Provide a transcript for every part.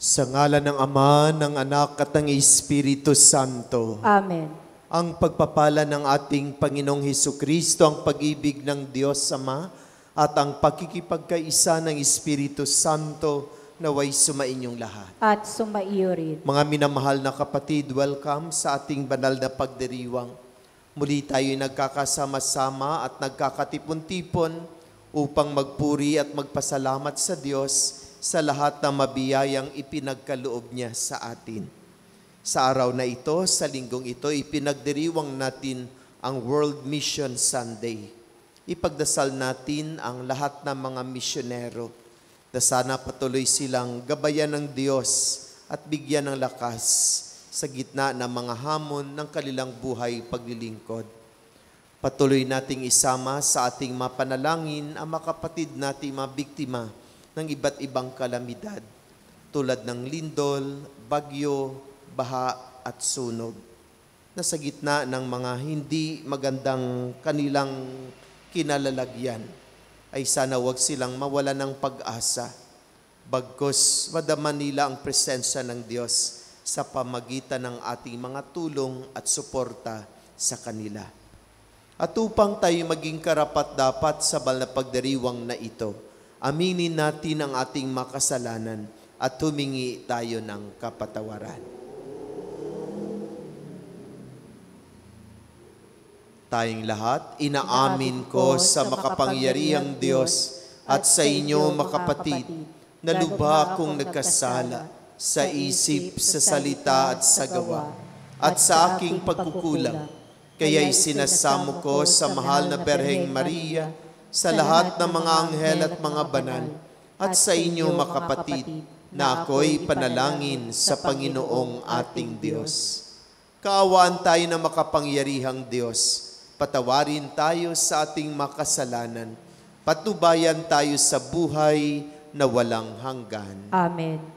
Sa ngalan ng Ama, ng Anak at ng Espiritu Santo. Amen. Ang pagpapala ng ating Panginoong Hesukristo, ang pag-ibig ng Diyos Ama, at ang pakikipagkaisa ng Espiritu Santo naway sumainyong lahat. At sumaiyo rin. Mga minamahal na kapatid, welcome sa ating banal na pagdiriwang. Muli tayo'y nagkakasama-sama at nagkakatipon-tipon upang magpuri at magpasalamat sa Diyos sa lahat ng mabiyayang ipinagkaloob niya sa atin. Sa araw na ito, sa linggong ito, ipinagdiriwang natin ang World Mission Sunday. Ipagdasal natin ang lahat ng mga misyonero na sana patuloy silang gabayan ng Diyos at bigyan ng lakas sa gitna ng mga hamon ng kanilang buhay paglilingkod. Patuloy nating isama sa ating mapanalangin ang mga kapatid nating mga biktima ng iba't ibang kalamidad tulad ng lindol, bagyo, baha at sunog na sa gitna ng mga hindi magandang kanilang kinalalagyan ay sana wag silang mawala ng pag-asa bagkus madama nila ang presensya ng Diyos sa pamagitan ng ating mga tulong at suporta sa kanila. At upang tayo maging karapat-dapat sa banal na pagdiriwang na ito, aminin natin ang ating makasalanan at humingi tayo ng kapatawaran. Tayong lahat, inaamin ko sa makapangyarihang Diyos at sa inyo, makapatid, na lubha akong nagkasala sa isip, sa salita at sa gawa, at sa aking pagkukulang. Kaya'y sinasamo ko sa mahal na Berheng Maria, sa lahat ng mga anghel at mga banal, at sa inyo, makapatid, na ako'y panalangin sa Panginoong ating Diyos. Kaawaan tayo ng makapangyarihang Diyos, patawarin tayo sa ating makasalanan, patnubayan tayo sa buhay na walang hanggan. Amen.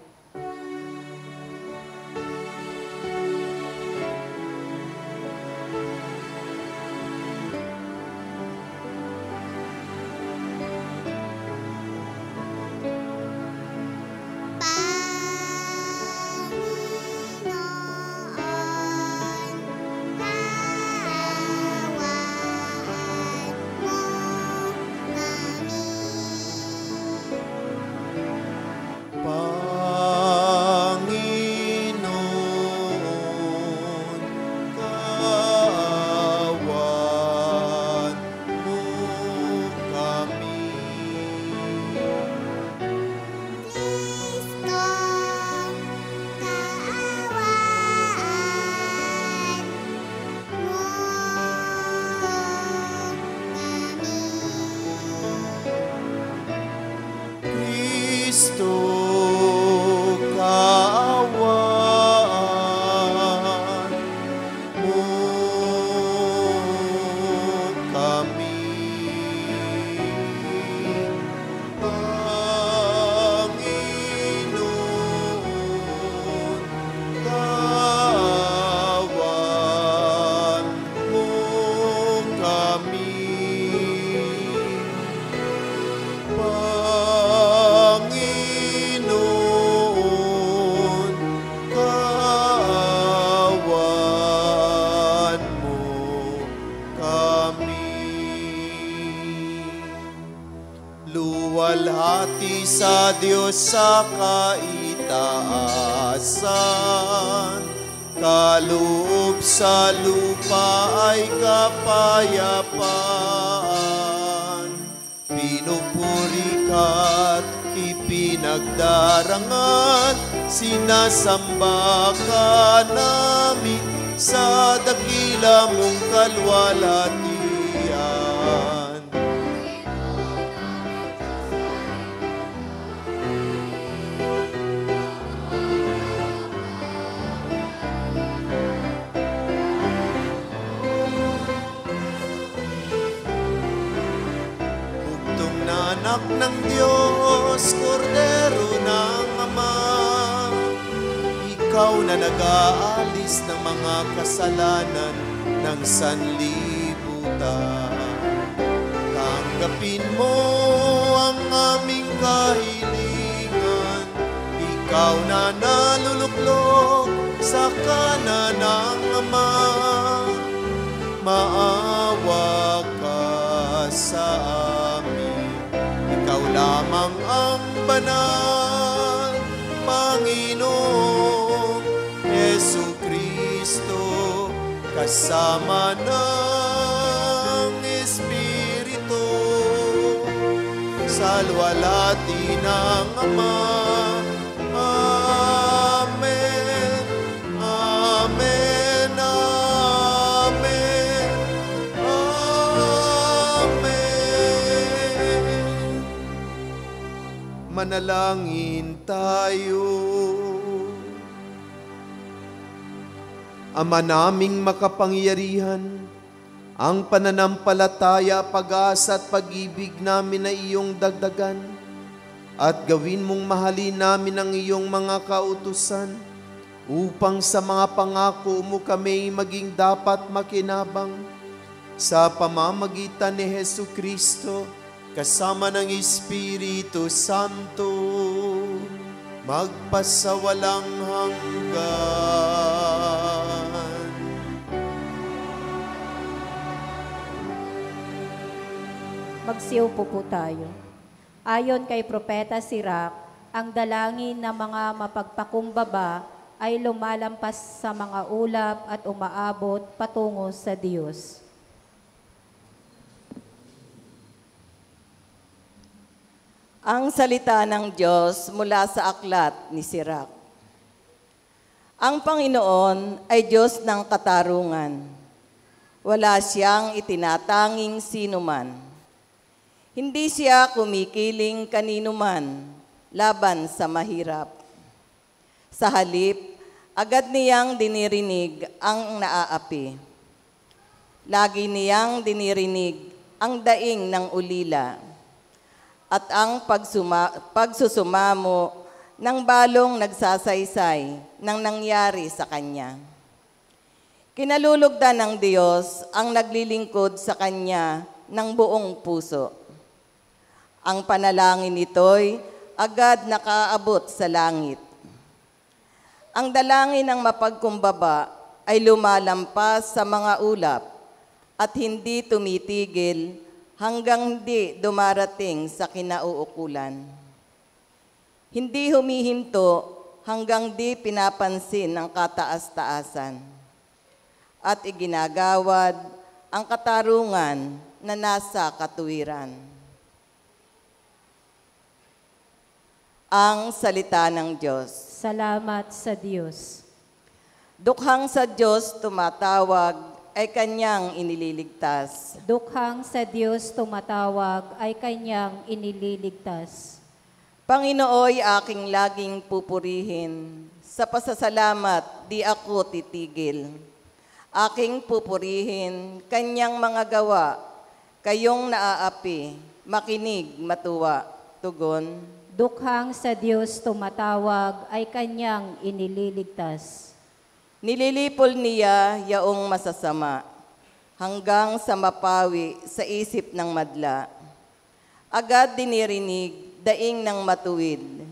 Luwalhati sa Diyos sa kaitaasan, kaloob sa lupa ay kapayapaan. Pinupuri ka't ipinagdarangan, sinasamba ka namin sa dakila mong kalwalhatian. Anak ng Diyos, Kordero ng Ama, ikaw na nag-aalis ng mga kasalanan ng sanlibutan. Tanggapin mo ang aming kahilingan, ikaw na naluluklok sa kanan ng Ama, maawa ka sa amin. Ikaw lamang ang banal, Panginoong Jesucristo, kasama ng Espiritu, sa luwalhati ng Ama. Amen, amen, amen, amen. Manalangin tayo. Ama naming makapangyarihan, ang pananampalataya, pag-asa at pag-ibig namin na iyong dagdagan at gawin mong mahalin namin ang iyong mga kautusan upang sa mga pangako mo kami maging dapat makinabang sa pamamagitan ni Jesucristo kasama ng Espiritu Santo magpasawalang hanggan. Magsiupo po tayo. Ayon kay Propeta Sirach, ang dalangin ng mga mapagpakumbaba ay lumalampas sa mga ulap at umaabot patungo sa Diyos. Ang salita ng Diyos mula sa aklat ni Sirach. Ang Panginoon ay Diyos ng katarungan. Wala siyang itinatanging sinuman. Hindi siya kumikiling kanino man laban sa mahirap. Sa halip, agad niyang dinirinig ang naaapi. Lagi niyang dinirinig ang daing ng ulila at ang pagsusumamo ng balong nagsasaysay ng nangyari sa kanya. Kinalulugdan ng Diyos ang naglilingkod sa kanya ng buong puso. Ang panalangin nito'y agad nakaabot sa langit. Ang dalangin ng mapagkumbaba ay lumalampas sa mga ulap at hindi tumitigil hanggang hindi dumarating sa kinauukulan. Hindi humihinto hanggang di pinapansin ang kataas-taasan at iginagawad ang katarungan na nasa katuwiran. Ang salita ng Diyos. Salamat sa Diyos. Dukhang sa Diyos tumatawag ay kanyang inililigtas. Dukhang sa Diyos tumatawag ay kanyang inililigtas. Panginooy aking laging pupurihin. Sa pasasalamat di ako titigil. Aking pupurihin kanyang mga gawa. Kayong naaapi, makinig, matuwa, tugon. Dukhang sa Diyos tumatawag ay kanyang inililigtas. Nililipol niya yaong masasama hanggang sa mapawi sa isip ng madla. Agad dinirinig daing ng matuwid.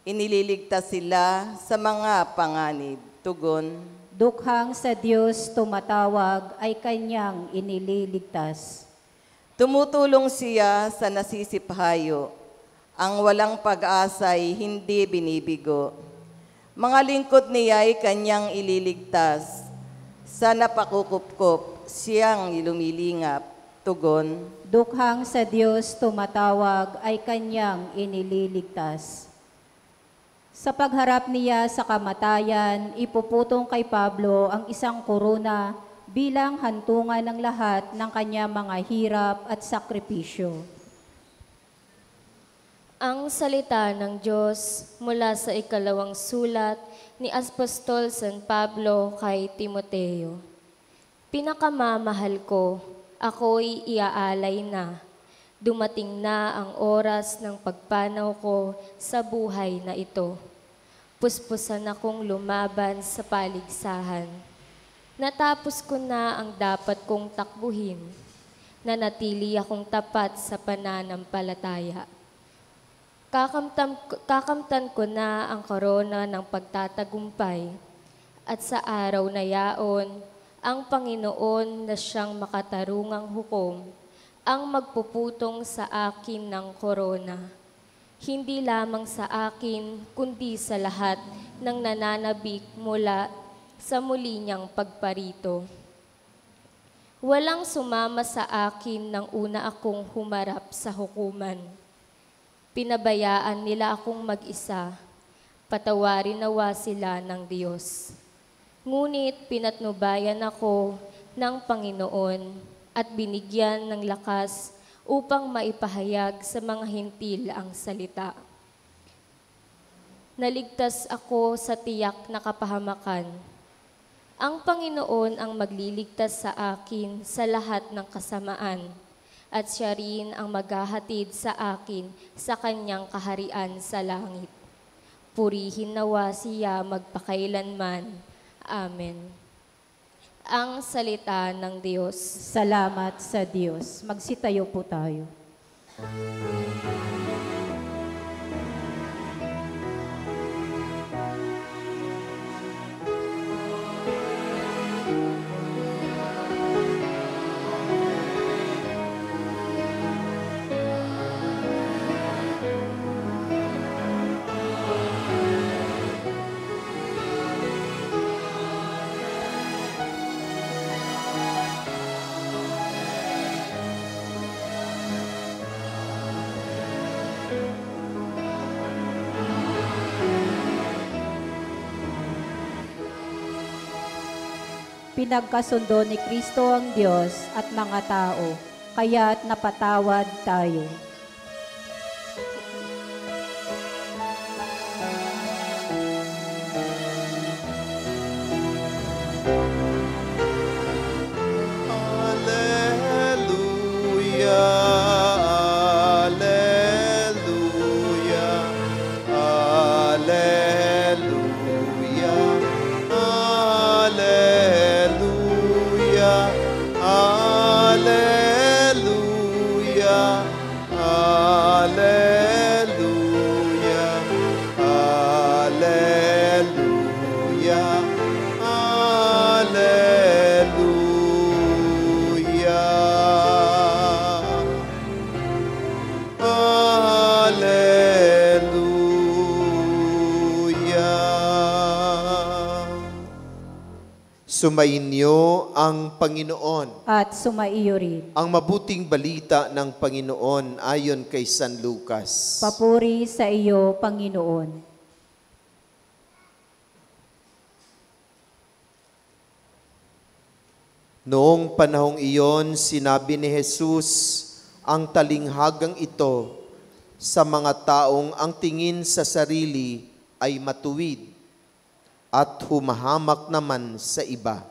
Inililigtas sila sa mga panganib. Tugon. Dukhang sa Diyos tumatawag ay kanyang inililigtas. Tumutulong siya sa nasisiphayo. Ang walang pag-asa'y hindi binibigo. Mga lingkod niya ay kanyang ililigtas. Sa napakukupkop, siyang lumilingap. Tugon. Dukhang sa Diyos tumatawag ay kanyang inililigtas. Sa pagharap niya sa kamatayan, ipuputong kay Pablo ang isang korona bilang hantungan ng lahat ng kanyang mga hirap at sakripisyo. Ang salita ng Diyos mula sa ikalawang sulat ni Apostol San Pablo kay Timoteo. Pinakamamahal ko, ako'y iaalay na. Dumating na ang oras ng pagpanaw ko sa buhay na ito. Puspusan akong lumaban sa paligsahan. Natapos ko na ang dapat kong takbuhin. Nanatili akong tapat sa pananampalataya. Kakamtan ko na ang korona ng pagtatagumpay, at sa araw na yaon, ang Panginoon na siyang makatarungang hukom ang magpuputong sa akin ng korona. Hindi lamang sa akin, kundi sa lahat ng nananabik mula sa muli niyang pagparito. Walang sumama sa akin nang una akong humarap sa hukuman. Pinabayaan nila akong mag-isa, patawarin nawa sila ng Diyos. Ngunit pinatnubayan ako ng Panginoon at binigyan ng lakas upang maipahayag sa mga hintil ang salita. Naligtas ako sa tiyak na kapahamakan. Ang Panginoon ang magliligtas sa akin sa lahat ng kasamaan, at siya rin ang maghahatid sa akin sa kanyang kaharian sa langit. Purihin nawa siya magpakailanman. Amen. Ang salita ng Diyos. Salamat sa Diyos. Magsitayo po tayo. Pinagkasundo ni Kristo ang Diyos at mga tao, kaya't napatawad tayo. Sumainyo ang Panginoon. At sumaiyo rin. Ang mabuting balita ng Panginoon ayon kay San Lucas. Papuri sa iyo, Panginoon. Noong panahong iyon, sinabi ni Jesus ang talinghagang ito sa mga taong ang tingin sa sarili ay matuwid at humahamak naman sa iba.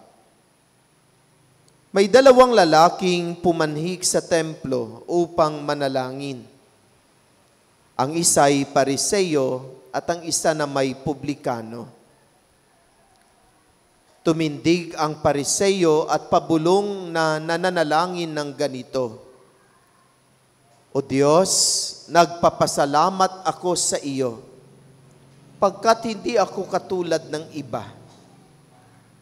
May dalawang lalaking pumanhik sa templo upang manalangin. Ang isa'y Pariseo at ang isa na may publikano. Tumindig ang Pariseo at pabulong na nananalangin ng ganito: O Diyos, nagpapasalamat ako sa iyo, pagkat hindi ako katulad ng iba,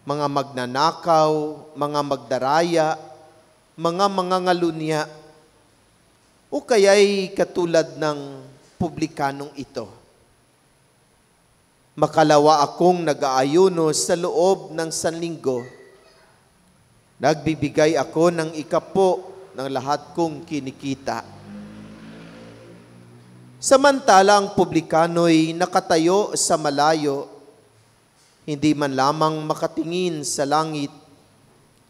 mga magnanakaw, mga magdaraya, mga mangangalunya, o kaya'y katulad ng publikanong ito. Makalawa akong nag-aayuno sa loob ng sanlinggo. Nagbibigay ako ng ikapo ng lahat kong kinikita. Samantala ang publikano'y nakatayo sa malayo, hindi man lamang makatingin sa langit,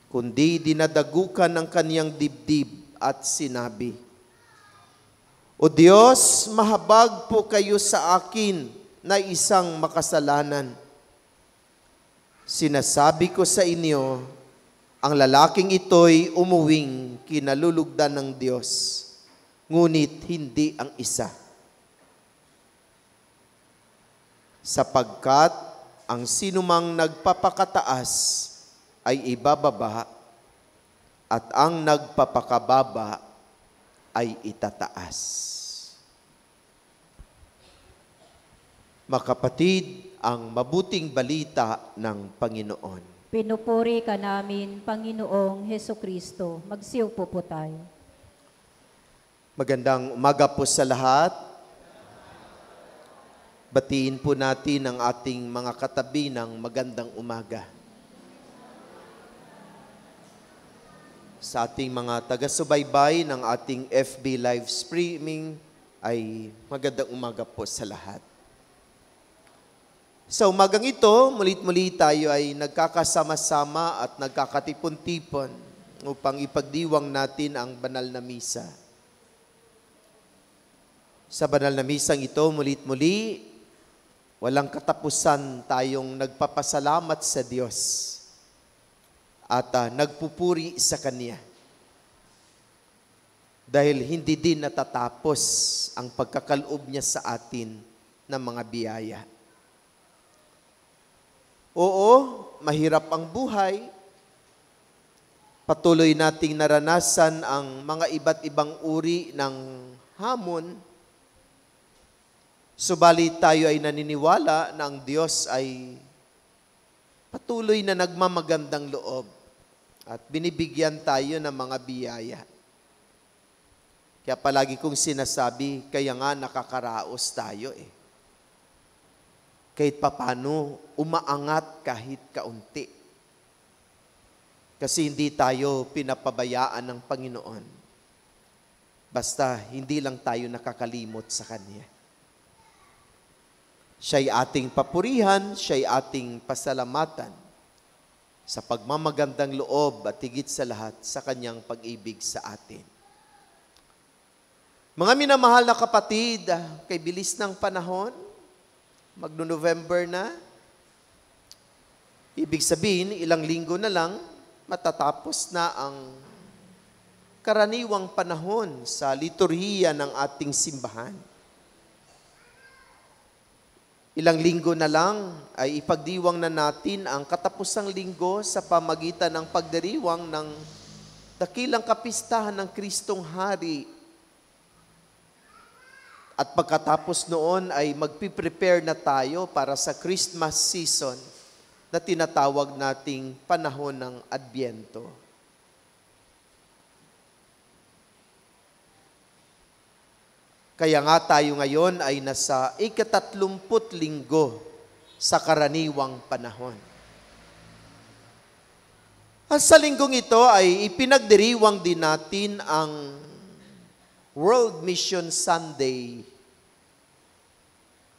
kundi dinadagukan ang kaniyang dibdib at sinabi, O Diyos, mahabag po kayo sa akin na isang makasalanan. Sinasabi ko sa inyo, ang lalaking ito'y umuwing kinalulugdan ng Diyos, ngunit hindi ang isa. Sapagkat ang sinumang nagpapakataas ay ibababa at ang nagpapakababa ay itataas. Makapatid, ang mabuting balita ng Panginoon. Pinupuri ka namin, Panginoong Hesukristo. Magsiupo po tayo. Magandang umaga po sa lahat. Batiin po natin ang ating mga katabi ng magandang umaga. Sa ating mga taga-subaybay ng ating FB live streaming ay magandang umaga po sa lahat. Sa umagang ito, mulit-muli tayo ay nagkakasama-sama at nagkakatipon-tipon upang ipagdiwang natin ang banal na misa. Sa banal na misang ito, mulit-muli, walang katapusan tayong nagpapasalamat sa Diyos at nagpupuri sa Kanya. Dahil hindi din natatapos ang pagkakaloob niya sa atin ng mga biyaya. Oo, mahirap ang buhay. Patuloy nating naranasan ang mga iba't ibang uri ng hamon. Subalit tayo ay naniniwala na ang Diyos ay patuloy na nagmamagandang loob at binibigyan tayo ng mga biyaya. Kaya palagi kong sinasabi, kaya nga nakakaraos tayo eh. Kahit papano, umaangat kahit kaunti. Kasi hindi tayo pinapabayaan ng Panginoon. Basta hindi lang tayo nakakalimot sa Kanya. Siya'y ating papurihan, siya'y ating pasalamatan sa pagmamagandang loob at higit sa lahat sa Kanyang pag-ibig sa atin. Mga minamahal na kapatid, kay bilis ng panahon, magno-November na. Ibig sabihin, ilang linggo na lang, matatapos na ang karaniwang panahon sa liturhiya ng ating simbahan. Ilang linggo na lang ay ipagdiwang na natin ang katapusang linggo sa pamagitan ng pagdiriwang ng dakilang kapistahan ng Kristong Hari. At pagkatapos noon ay magpiprepare na tayo para sa Christmas season na tinatawag nating panahon ng Adbyento. Kaya nga tayo ngayon ay nasa 30 linggo sa karaniwang panahon. At sa linggong ito ay ipinagdiriwang din natin ang World Mission Sunday.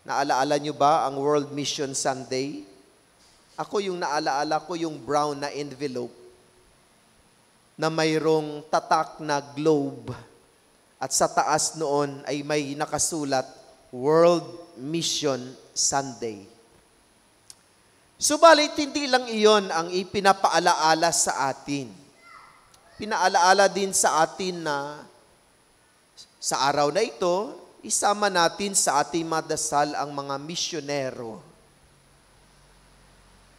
Naalaala nyo ba ang World Mission Sunday? Ako yung naalaala ko yung brown na envelope na mayroong tatak na globe at sa taas noon ay may nakasulat World Mission Sunday. Subalit hindi lang iyon ang ipinapaalaala sa atin. Pinaalaala din sa atin na sa araw na ito, isama natin sa ating madasal ang mga misyonero.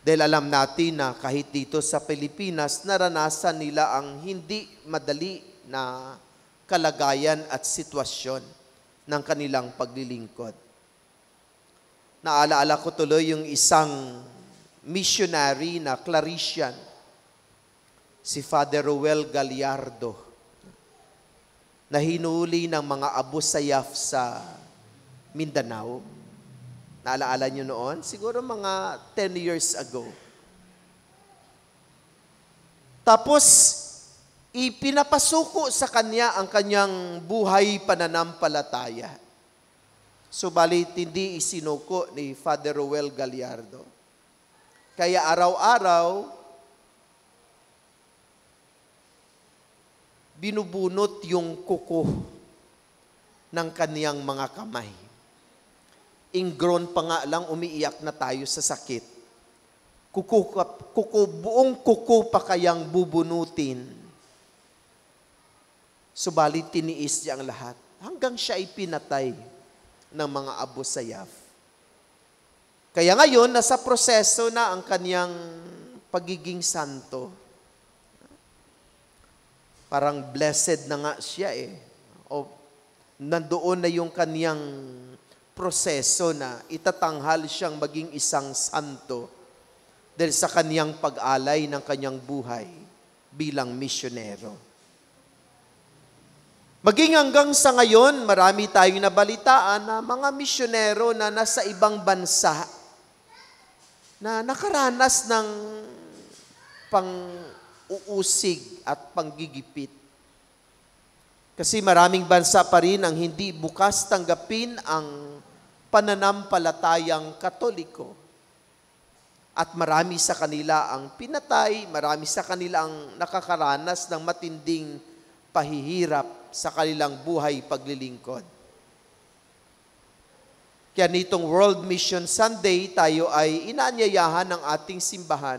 Dahil alam natin na kahit dito sa Pilipinas, naranasan nila ang hindi madali na kalagayan at sitwasyon ng kanilang paglilingkod. Naalaala ko tuloy yung isang missionary na Claretian, si Father Ruel Gallardo, na hinuli ng mga Abu Sayyaf sa Mindanao. Naalaala nyo noon? Siguro mga 10 years ago. Tapos, ipinapasuko sa kanya ang kanyang buhay pananampalataya. Subalit, hindi isinuko ni Father Ruel Gallardo. Kaya araw-araw, binubunot yung kuko ng kaniyang mga kamay. Ingrown pa nga lang, umiiyak na tayo sa sakit. Buong kuko pa kayang bubunutin. Subalit tiniis niya ang lahat. Hanggang siya ay pinatay ng mga Abu Sayyaf. Kaya ngayon, nasa proseso na ang kaniyang pagiging santo. Parang blessed na nga siya eh. O nandoon na yung kaniyang proseso na itatanghal siyang maging isang santo dahil sa kaniyang pag-alay ng kanyang buhay bilang misyonero. Maging hanggang sa ngayon, marami tayong nabalitaan na mga misyonero na nasa ibang bansa na nakaranas ng pang-uusig at panggigipit. Kasi maraming bansa pa rin ang hindi bukas tanggapin ang pananampalatayang Katoliko. At marami sa kanila ang pinatay, marami sa kanila ang nakakaranas ng matinding pahihirap sa kanilang buhay paglilingkod. Kaya nitong World Mission Sunday, tayo ay inaanyayahan ng ating simbahan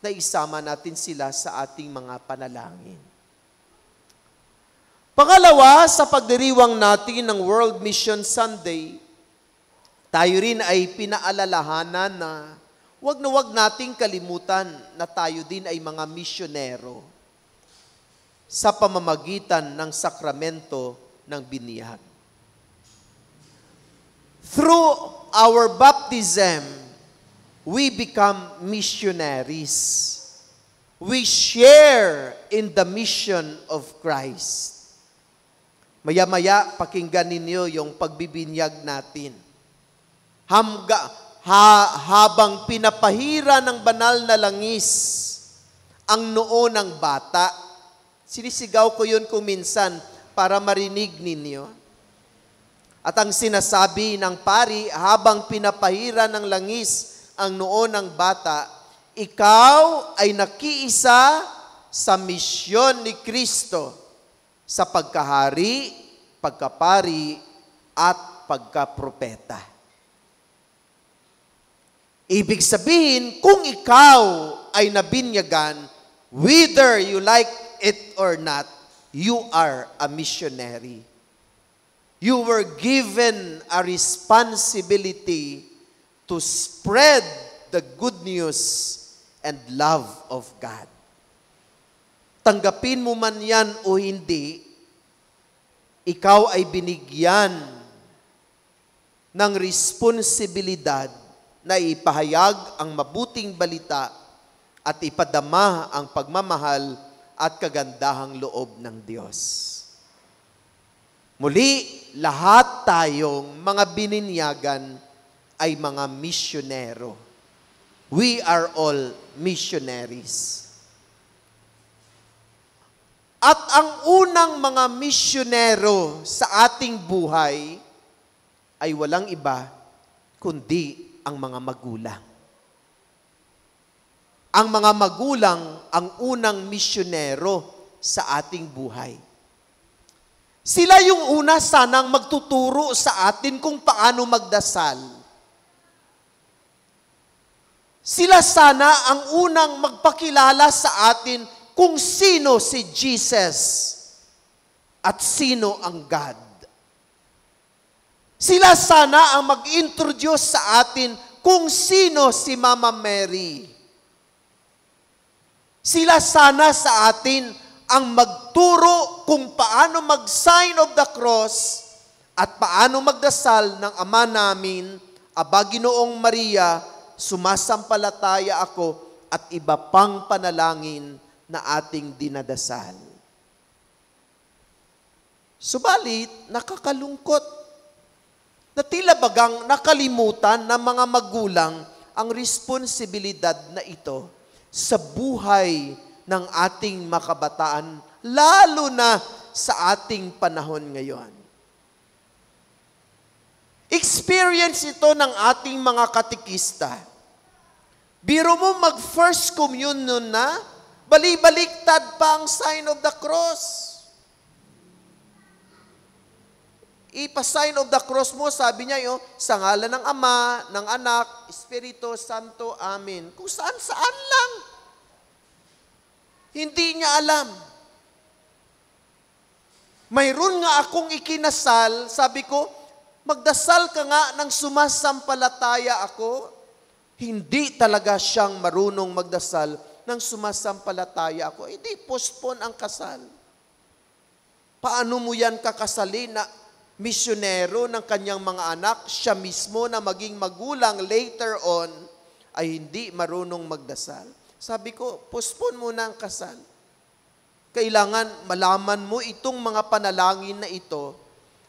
na isama natin sila sa ating mga panalangin. Pangalawa, sa pagdiriwang natin ng World Mission Sunday, tayo rin ay pinaalalahanan na wag nating kalimutan na tayo din ay mga misyonero sa pamamagitan ng sakramento ng biniyag. Through our baptism, we become missionaries. We share in the mission of Christ. Maya-maya, pakinggan ninyo yung pagbibinyag natin. Habang pinapahira ng banal na langis ang noo ng bata, sinisigaw ko yun kung minsan para marinig ninyo. At ang sinasabi ng pari, habang pinapahira ng langis ang noo ng bata, ikaw ay nakiisa sa misyon ni Kristo sa pagkahari, pagkapari, at pagkapropeta. Ibig sabihin, kung ikaw ay nabinyagan, whether you like it or not, you are a missionary. You were given a responsibility to spread the good news and love of God. Tanggapin mo man yan o hindi, ikaw ay binigyan ng responsibilidad na ipahayag ang mabuting balita at ipadama ang pagmamahal at kagandahang loob ng Diyos. Muli, lahat tayong mga bininyagan ay mga misyonero. We are all missionaries. At ang unang mga misyonero sa ating buhay ay walang iba kundi ang mga magulang. Ang mga magulang ang unang misyonero sa ating buhay. Sila yung una sanang magtuturo sa atin kung paano magdasal. Sila sana ang unang magpakilala sa atin kung sino si Jesus at sino ang God. Sila sana ang mag-introduce sa atin kung sino si Mama Mary. Sila sana sa atin ang magturo kung paano mag-sign of the cross at paano magdasal ng Ama namin, Aba Ginoong Maria, sumasampalataya ako at iba pang panalangin na ating dinadasal. Subalit, nakakalungkot na tila bagang nakalimutan ng mga magulang ang responsibilidad na ito sa buhay ng ating makabataan, lalo na sa ating panahon ngayon. Experience ito ng ating mga katikista. Biro mo mag-first communion na, bali-baliktad pa ang sign of the cross. Ipa-sign of the cross mo, sabi niya sa ngalan ng Ama, ng Anak, Espiritu Santo, Amen. Kung saan-saan lang. Hindi niya alam. Mayroon nga akong ikinasal, sabi ko, magdasal ka nga ng sumasampalataya ako. Hindi talaga siyang marunong magdasal ng sumasampalataya ako. Hindi postpone ang kasal. Paano mo yan kakasalin na misyonero ng kanyang mga anak, siya mismo na maging magulang later on, ay hindi marunong magdasal. Sabi ko, postpone muna ang kasal. Kailangan malaman mo itong mga panalangin na ito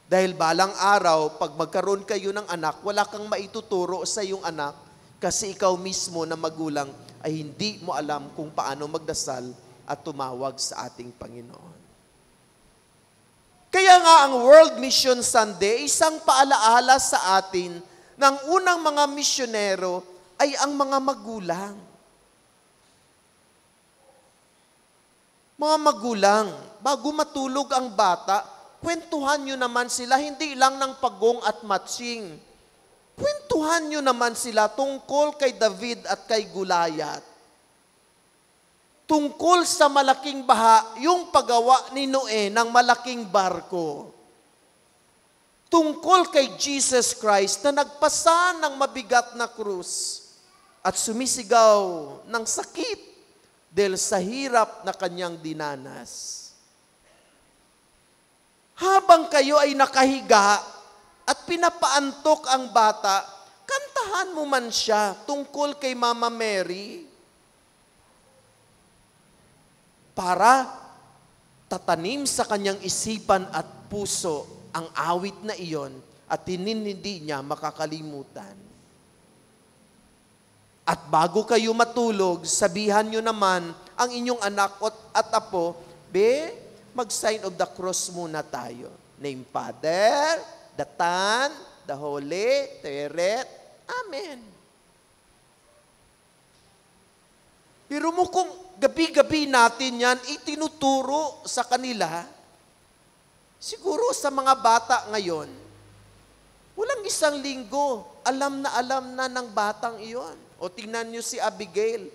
dahil balang araw, pag magkaroon kayo ng anak, wala kang maituturo sa iyong anak kasi ikaw mismo na magulang ay hindi mo alam kung paano magdasal at tumawag sa ating Panginoon. Kaya nga ang World Mission Sunday, isang paalaala sa atin ng unang mga misyonero ay ang mga magulang. Mga magulang, bago matulog ang bata, kwentuhan nyo naman sila, hindi lang ng pagong at matching. Kwentuhan nyo naman sila tungkol kay David at kay Goliath. Tungkol sa malaking baha, yung paggawa ni Noe ng malaking barko. Tungkol kay Jesus Christ na nagpasa ng mabigat na krus at sumisigaw ng sakit dahil sa hirap na kanyang dinanas. Habang kayo ay nakahiga at pinapaantok ang bata, kantahan mo man siya tungkol kay Mama Mary para tatanim sa kanyang isipan at puso ang awit na iyon at hindi niya makakalimutan. At bago kayo matulog, sabihan nyo naman ang inyong anak at apo, mag-sign of the cross muna tayo. Name Father, the Son, the Holy Spirit. Amen. Pero mo kung gabi-gabi natin yan, itinuturo sa kanila, siguro sa mga bata ngayon, walang isang linggo, alam na ng batang iyon. O tingnan nyo si Abigail,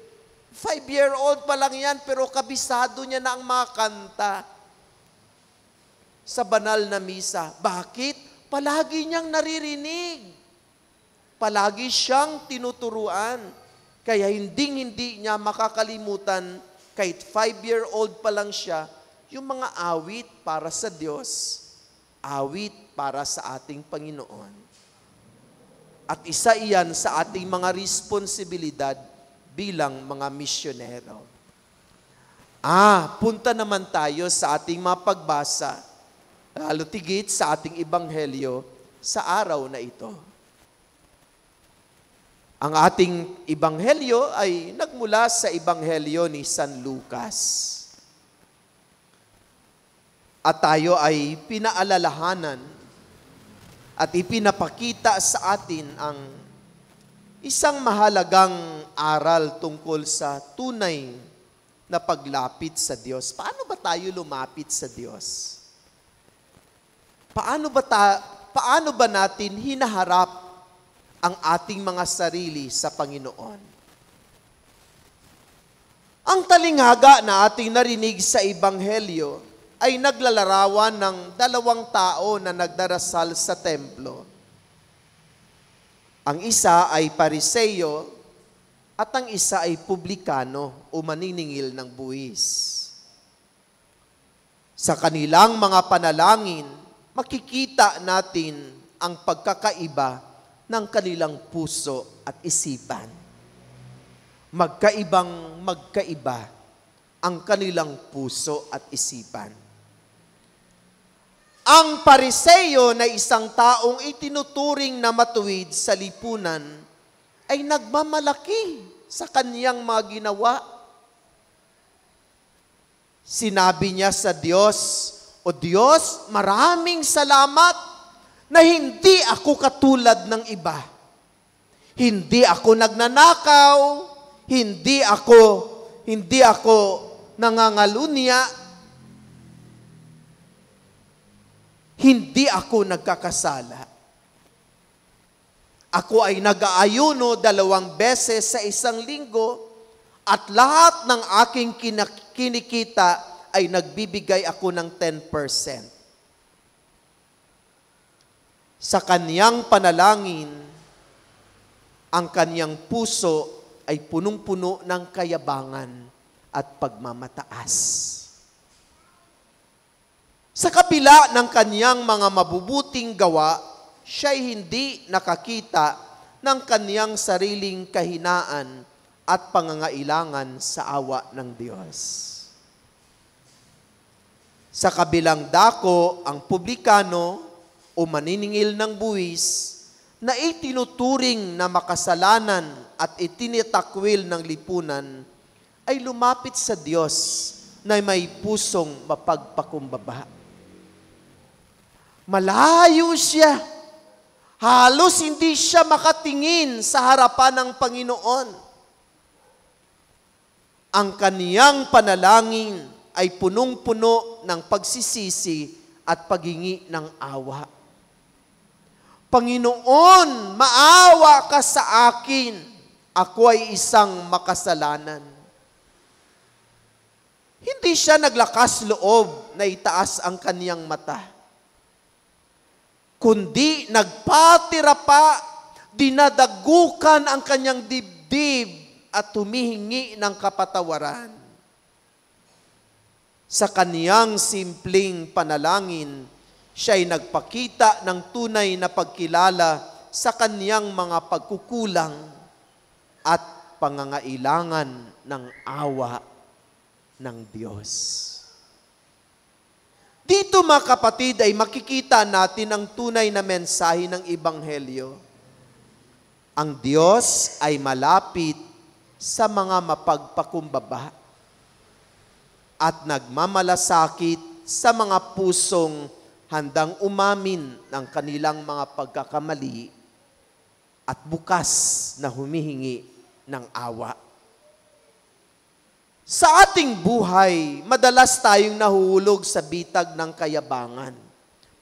5-year-old pa lang yan, pero kabisado niya na ang mga kanta sa banal na misa. Bakit? Palagi niyang naririnig. Palagi siyang tinuturuan. Kaya hindi niya makakalimutan, kahit 5-year-old pa lang siya, yung mga awit para sa Diyos, awit para sa ating Panginoon. At isa iyan sa ating mga responsibilidad bilang mga misyonero. Punta naman tayo sa ating mga pagbasa, lalo tigit sa ating ebanghelyo sa araw na ito. Ang ating ebanghelyo ay nagmula sa ebanghelyo ni San Lucas. At tayo ay pinaalalahanan at ipinapakita sa atin ang isang mahalagang aral tungkol sa tunay na paglapit sa Diyos. Paano ba tayo lumapit sa Diyos? Paano ba natin hinaharap ang ating mga sarili sa Panginoon? Ang talinghaga na ating narinig sa Ebanghelyo ay naglalarawan ng 2 tao na nagdarasal sa templo. Ang isa ay Pariseo at ang isa ay publikano o maniningil ng buwis. Sa kanilang mga panalangin, makikita natin ang pagkakaiba ng kanilang puso at isipan. Magkaiba ang kanilang puso at isipan. Ang Pariseo na isang taong itinuturing na matuwid sa lipunan ay nagmamalaki sa kaniyang mga ginawa. Sinabi niya sa Diyos, "O Diyos, maraming salamat na hindi ako katulad ng iba. Hindi ako nagnanakaw, hindi ako nangangalunya, hindi ako nagkakasala. Ako ay nag-aayuno 2 beses sa isang linggo at lahat ng aking kinikita ay nagbibigay ako ng 10%. Sa kaniyang panalangin, ang kaniyang puso ay punong-puno ng kayabangan at pagmamataas. Sa kabila ng kanyang mga mabubuting gawa, siya'y hindi nakakita ng kanyang sariling kahinaan at pangangailangan sa awa ng Diyos. Sa kabilang dako, ang publikano o maniningil ng buwis na itinuturing na makasalanan at itinitakwil ng lipunan ay lumapit sa Diyos na may pusong mapagpakumbaba. Malayo siya. Halos hindi siya makatingin sa harapan ng Panginoon. Ang kaniyang panalangin ay punong-puno ng pagsisisi at paghingi ng awa. Panginoon, maawa ka sa akin. Ako ay isang makasalanan. Hindi siya naglakas loob na itaas ang kaniyang mata, kundi nagpatira pa, dinadagukan ang kanyang dibdib at humihingi ng kapatawaran. Sa kaniyang simpleng panalangin, siya'y nagpakita ng tunay na pagkilala sa kaniyang mga pagkukulang at pangangailangan ng awa ng Diyos. Dito mga kapatid ay makikita natin ang tunay na mensahe ng Ebanghelyo. Ang Diyos ay malapit sa mga mapagpakumbaba at nagmamalasakit sa mga pusong handang umamin ng kanilang mga pagkakamali at bukas na humihingi ng awa. Sa ating buhay, madalas tayong nahuhulog sa bitag ng kayabangan.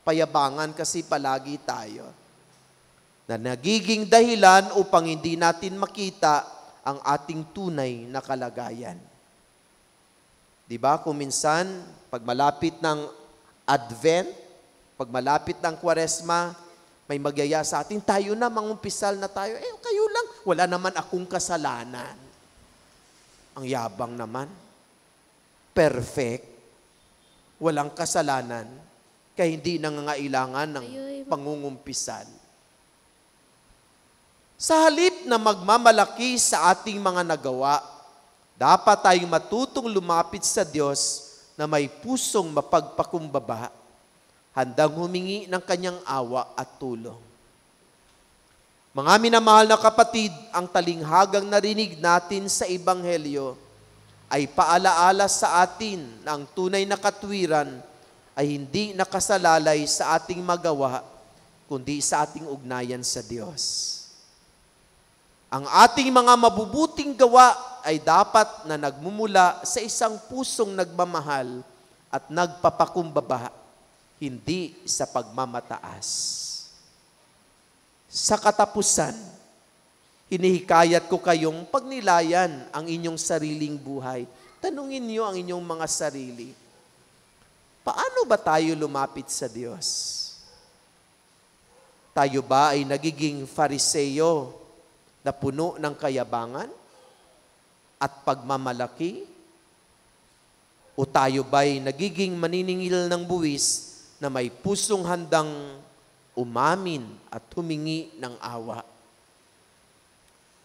Payabangan kasi palagi tayo na nagiging dahilan upang hindi natin makita ang ating tunay na kalagayan. Diba? Kung minsan, pag malapit ng Advent, pag malapit ng Kwaresma, may magyaya sa atin, tayo na, mangumpisal na tayo. Kayo lang, wala naman akong kasalanan. Ang yabang naman. Perfect. Walang kasalanan. Kaya hindi nangangailangan ng pangungumpisal. Sa halip na magmamalaki sa ating mga nagawa, dapat tayong matutong lumapit sa Diyos na may pusong mapagpakumbaba, handang humingi ng kanyang awa at tulong. Mga minamahal na kapatid, ang talinghagang narinig natin sa Ebanghelyo ay paalaala sa atin na ang tunay na katwiran ay hindi nakasalalay sa ating magawa, kundi sa ating ugnayan sa Diyos. Ang ating mga mabubuting gawa ay dapat na nagmumula sa isang pusong nagmamahal at nagpapakumbaba, hindi sa pagmamataas. Sa katapusan, hinihikayat ko kayong pagnilayan ang inyong sariling buhay. Tanungin niyo ang inyong mga sarili. Paano ba tayo lumapit sa Diyos? Tayo ba ay nagiging Fariseo na puno ng kayabangan at pagmamalaki? O tayo ba'y nagiging maniningil ng buwis na may pusong handang umamin at humingi ng awa?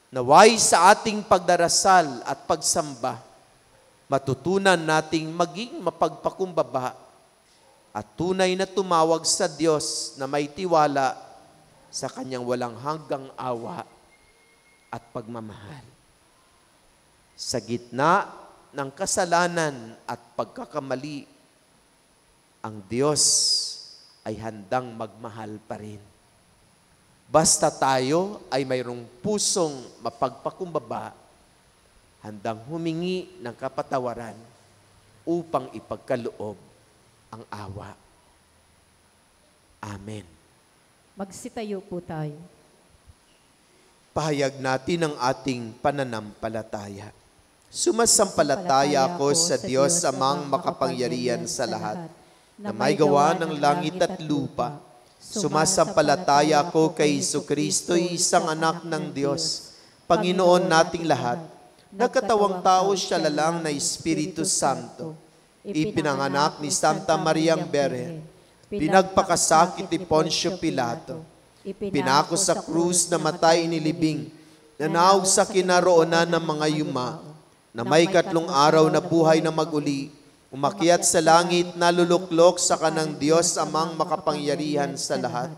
Naway sa ating pagdarasal at pagsamba, matutunan nating maging mapagpakumbaba at tunay na tumawag sa Diyos na may tiwala sa kanyang walang hanggang awa at pagmamahal. Sa gitna ng kasalanan at pagkakamali, ang Diyos ay handang magmahal pa rin. Basta tayo ay mayroong pusong mapagpakumbaba, handang humingi ng kapatawaran upang ipagkaloob ang awa. Amen. Magsitayo po tayo. Pahayag natin ang ating pananampalataya. Sumasampalataya ako sa Diyos amang makapangyarihan sa lahat, na may gawa ng langit at lupa. Sumasampalataya ako kay Jesucristo, isang anak ng Diyos, Panginoon nating lahat. Nagkatawang tao siya lalang na Espiritu Santo. ipinanganak ni Santa Mariang Berhen, pinagpakasakit ni Poncio Pilato, pinako sa krus na matay inilibing, nanawag sa kinaroonan ng mga yuma, na may 3 araw na buhay na maguli, umakyat sa langit, naluluklok sa kanang Diyos amang makapangyarihan sa lahat.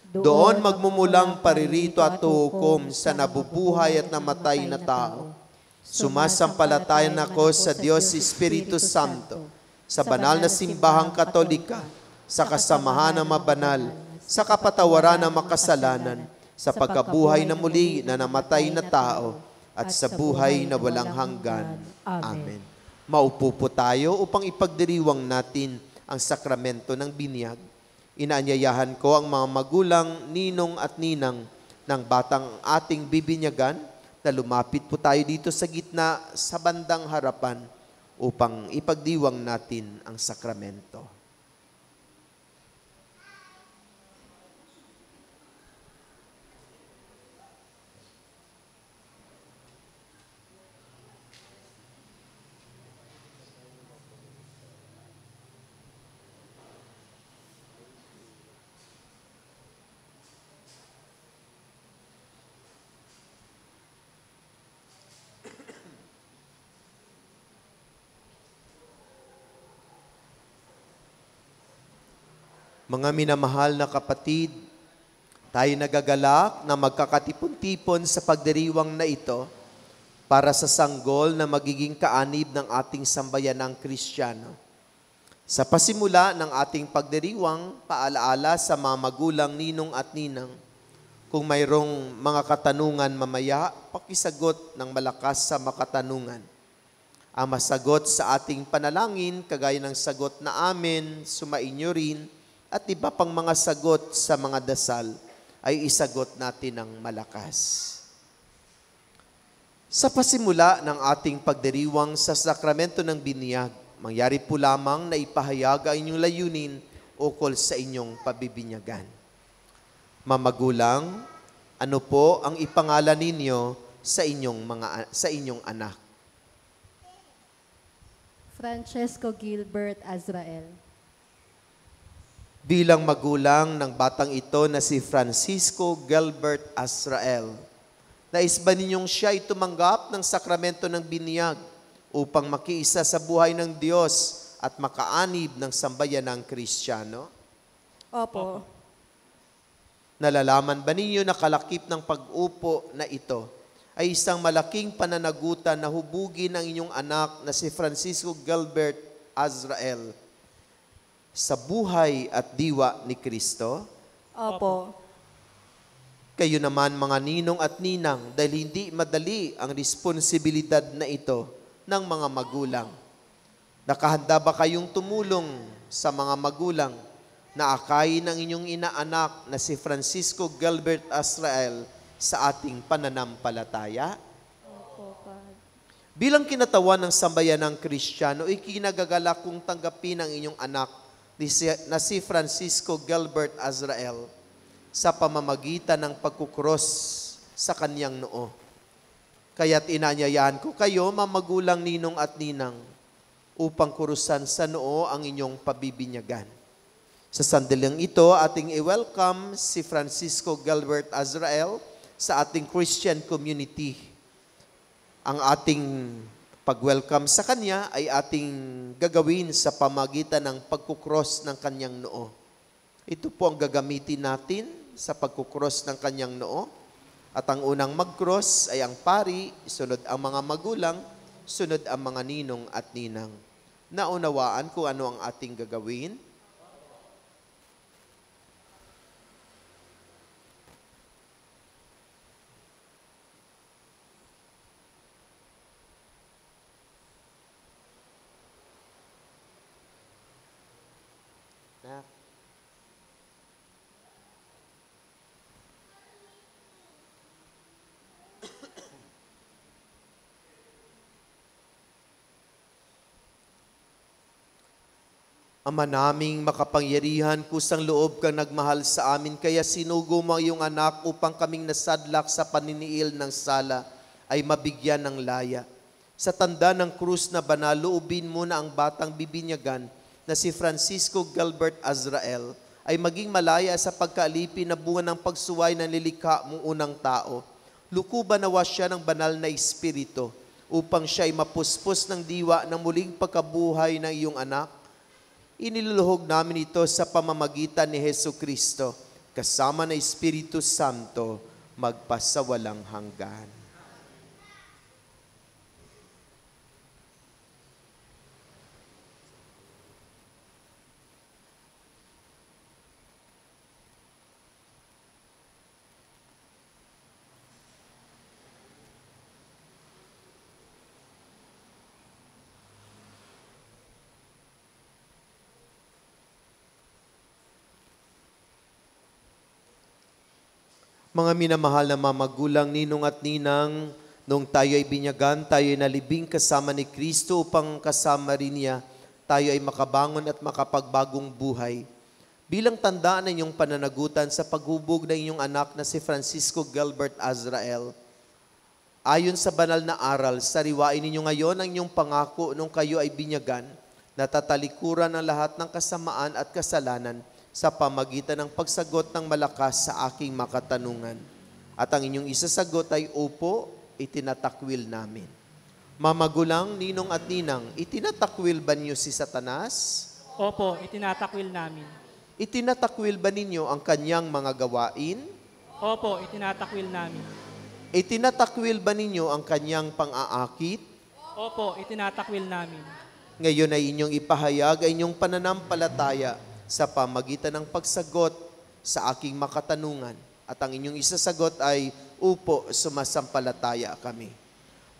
Doon magmumulang paririto at hukom sa nabubuhay at namatay na tao. Sumasampalatayan ako sa Diyos Espiritu Santo, sa banal na simbahang katolika, sa kasamahan ng mabanal, sa kapatawaran ng makasalanan, sa pagkabuhay na muli na namatay na tao, at sa buhay na walang hanggan. Amen. Maupo po tayo upang ipagdiriwang natin ang sakramento ng binyag. Inaanyayahan ko ang mga magulang, ninong at ninang ng batang ating bibinyagan na lumapit po tayo dito sa gitna sa bandang harapan upang ipagdiwang natin ang sakramento. Mga minamahal na kapatid, tayo nagagalak na magkakatipon-tipon sa pagdiriwang na ito para sa sanggol na magiging kaanib ng ating sambayanang Kristiyano. Sa pasimula ng ating pagdiriwang, paalaala sa mga magulang, ninong at ninang. Kung mayroong mga katanungan mamaya, pakisagot ng malakas sa makatanungan. Ang masagot sa ating panalangin, kagaya ng sagot na amen, sumainyo rin, at iba pang mga sagot sa mga dasal ay isagot natin ng malakas. Sa pasimula ng ating pagdiriwang sa sakramento ng binyag, mangyari po lamang na ipahayag ang inyong layunin ukol sa inyong pabibinyagan. Mamagulang, ano po ang ipangalan ninyo sa inyong anak? Francesco Gilbert Azrael. Bilang magulang ng batang ito na si Francisco Gilbert Azrael, nais ba ninyong siya ay tumanggap ng sakramento ng binyag upang makiisa sa buhay ng Diyos at makaanib ng sambayanang Kristiyano? Opo. Nalalaman ba ninyo na kalakip ng pag-upo na ito ay isang malaking pananagutan na hubugin ang inyong anak na si Francisco Gilbert Azrael sa buhay at diwa ni Kristo? Opo. Kayo naman mga ninong at ninang, dahil hindi madali ang responsibilidad na ito ng mga magulang. Nakahanda ba kayong tumulong sa mga magulang na akayin ng inyong inaanak na si Francisco Gilbert Azrael sa ating pananampalataya? Opo, Padre. Bilang kinatawan ng sambayanang Kristiyano, ikinagagalak kong tanggapin ang inyong anak na si Francisco Gilbert Azrael sa pamamagitan ng pagkukros sa kanyang noo. Kaya't inanyayahan ko kayo, mamagulang, ninong at ninang, upang kurusan sa noo ang inyong pabibinyagan. Sa sandaling ito, ating i-welcome si Francisco Gilbert Azrael sa ating Christian community. Ang ating pag-welcome sa kanya ay ating gagawin sa pamagitan ng pagkukros ng kanyang noo. Ito po ang gagamitin natin sa pagkukros ng kanyang noo. At ang unang mag-cross ay ang pari, sunod ang mga magulang, sunod ang mga ninong at ninang. Naunawaan kung ano ang ating gagawin? Ama naming makapangyarihan, kusang loob kang nagmahal sa amin, kaya sinugo mo ang iyong anak upang kaming nasadlak sa paniniil ng sala ay mabigyan ng laya. Sa tanda ng krus na banal, loobin mo na ang batang bibinyagan na si Francisco Gilbert Azrael ay maging malaya sa pagkaalipin na bunga ng pagsuway ng lilikha mong unang tao. Lukuban nawa siya ng banal na espiritu upang siya ay mapuspos ng diwa ng muling pagkabuhay ng iyong anak. Iniluluhog namin ito sa pamamagitan ni Hesu Kristo, kasama ng Espiritu Santo, magpasawalang hanggan. Mga minamahal na mga magulang, ninong at ninang, nung tayo ay binyagan, tayo ay nalibing kasama ni Kristo upang kasama rin niya, tayo ay makabangon at makapagbagong buhay. Bilang tandaan ng inyong pananagutan sa paghubog ng inyong anak na si Francisco Gilbert Azrael, ayon sa banal na aral, sariwain ninyo ngayon ang inyong pangako nung kayo ay binyagan, na tatalikuran ng lahat ng kasamaan at kasalanan sa pamagitan ng pagsagot ng malakas sa aking makatanungan. At ang inyong isasagot ay, opo, itinatakwil namin. Mamagulang, ninong at ninang, itinatakwil ba niyo si Satanas? Opo, itinatakwil namin. Itinatakwil ba ninyo ang kanyang mga gawain? Opo, itinatakwil namin. Itinatakwil ba ninyo ang kanyang pang-aakit? Opo, itinatakwil namin. Ngayon ay inyong ipahayag ay inyong pananampalataya sa pamagitan ng pagsagot sa aking makatanungan. At ang inyong isasagot ay, upo, sumasampalataya kami.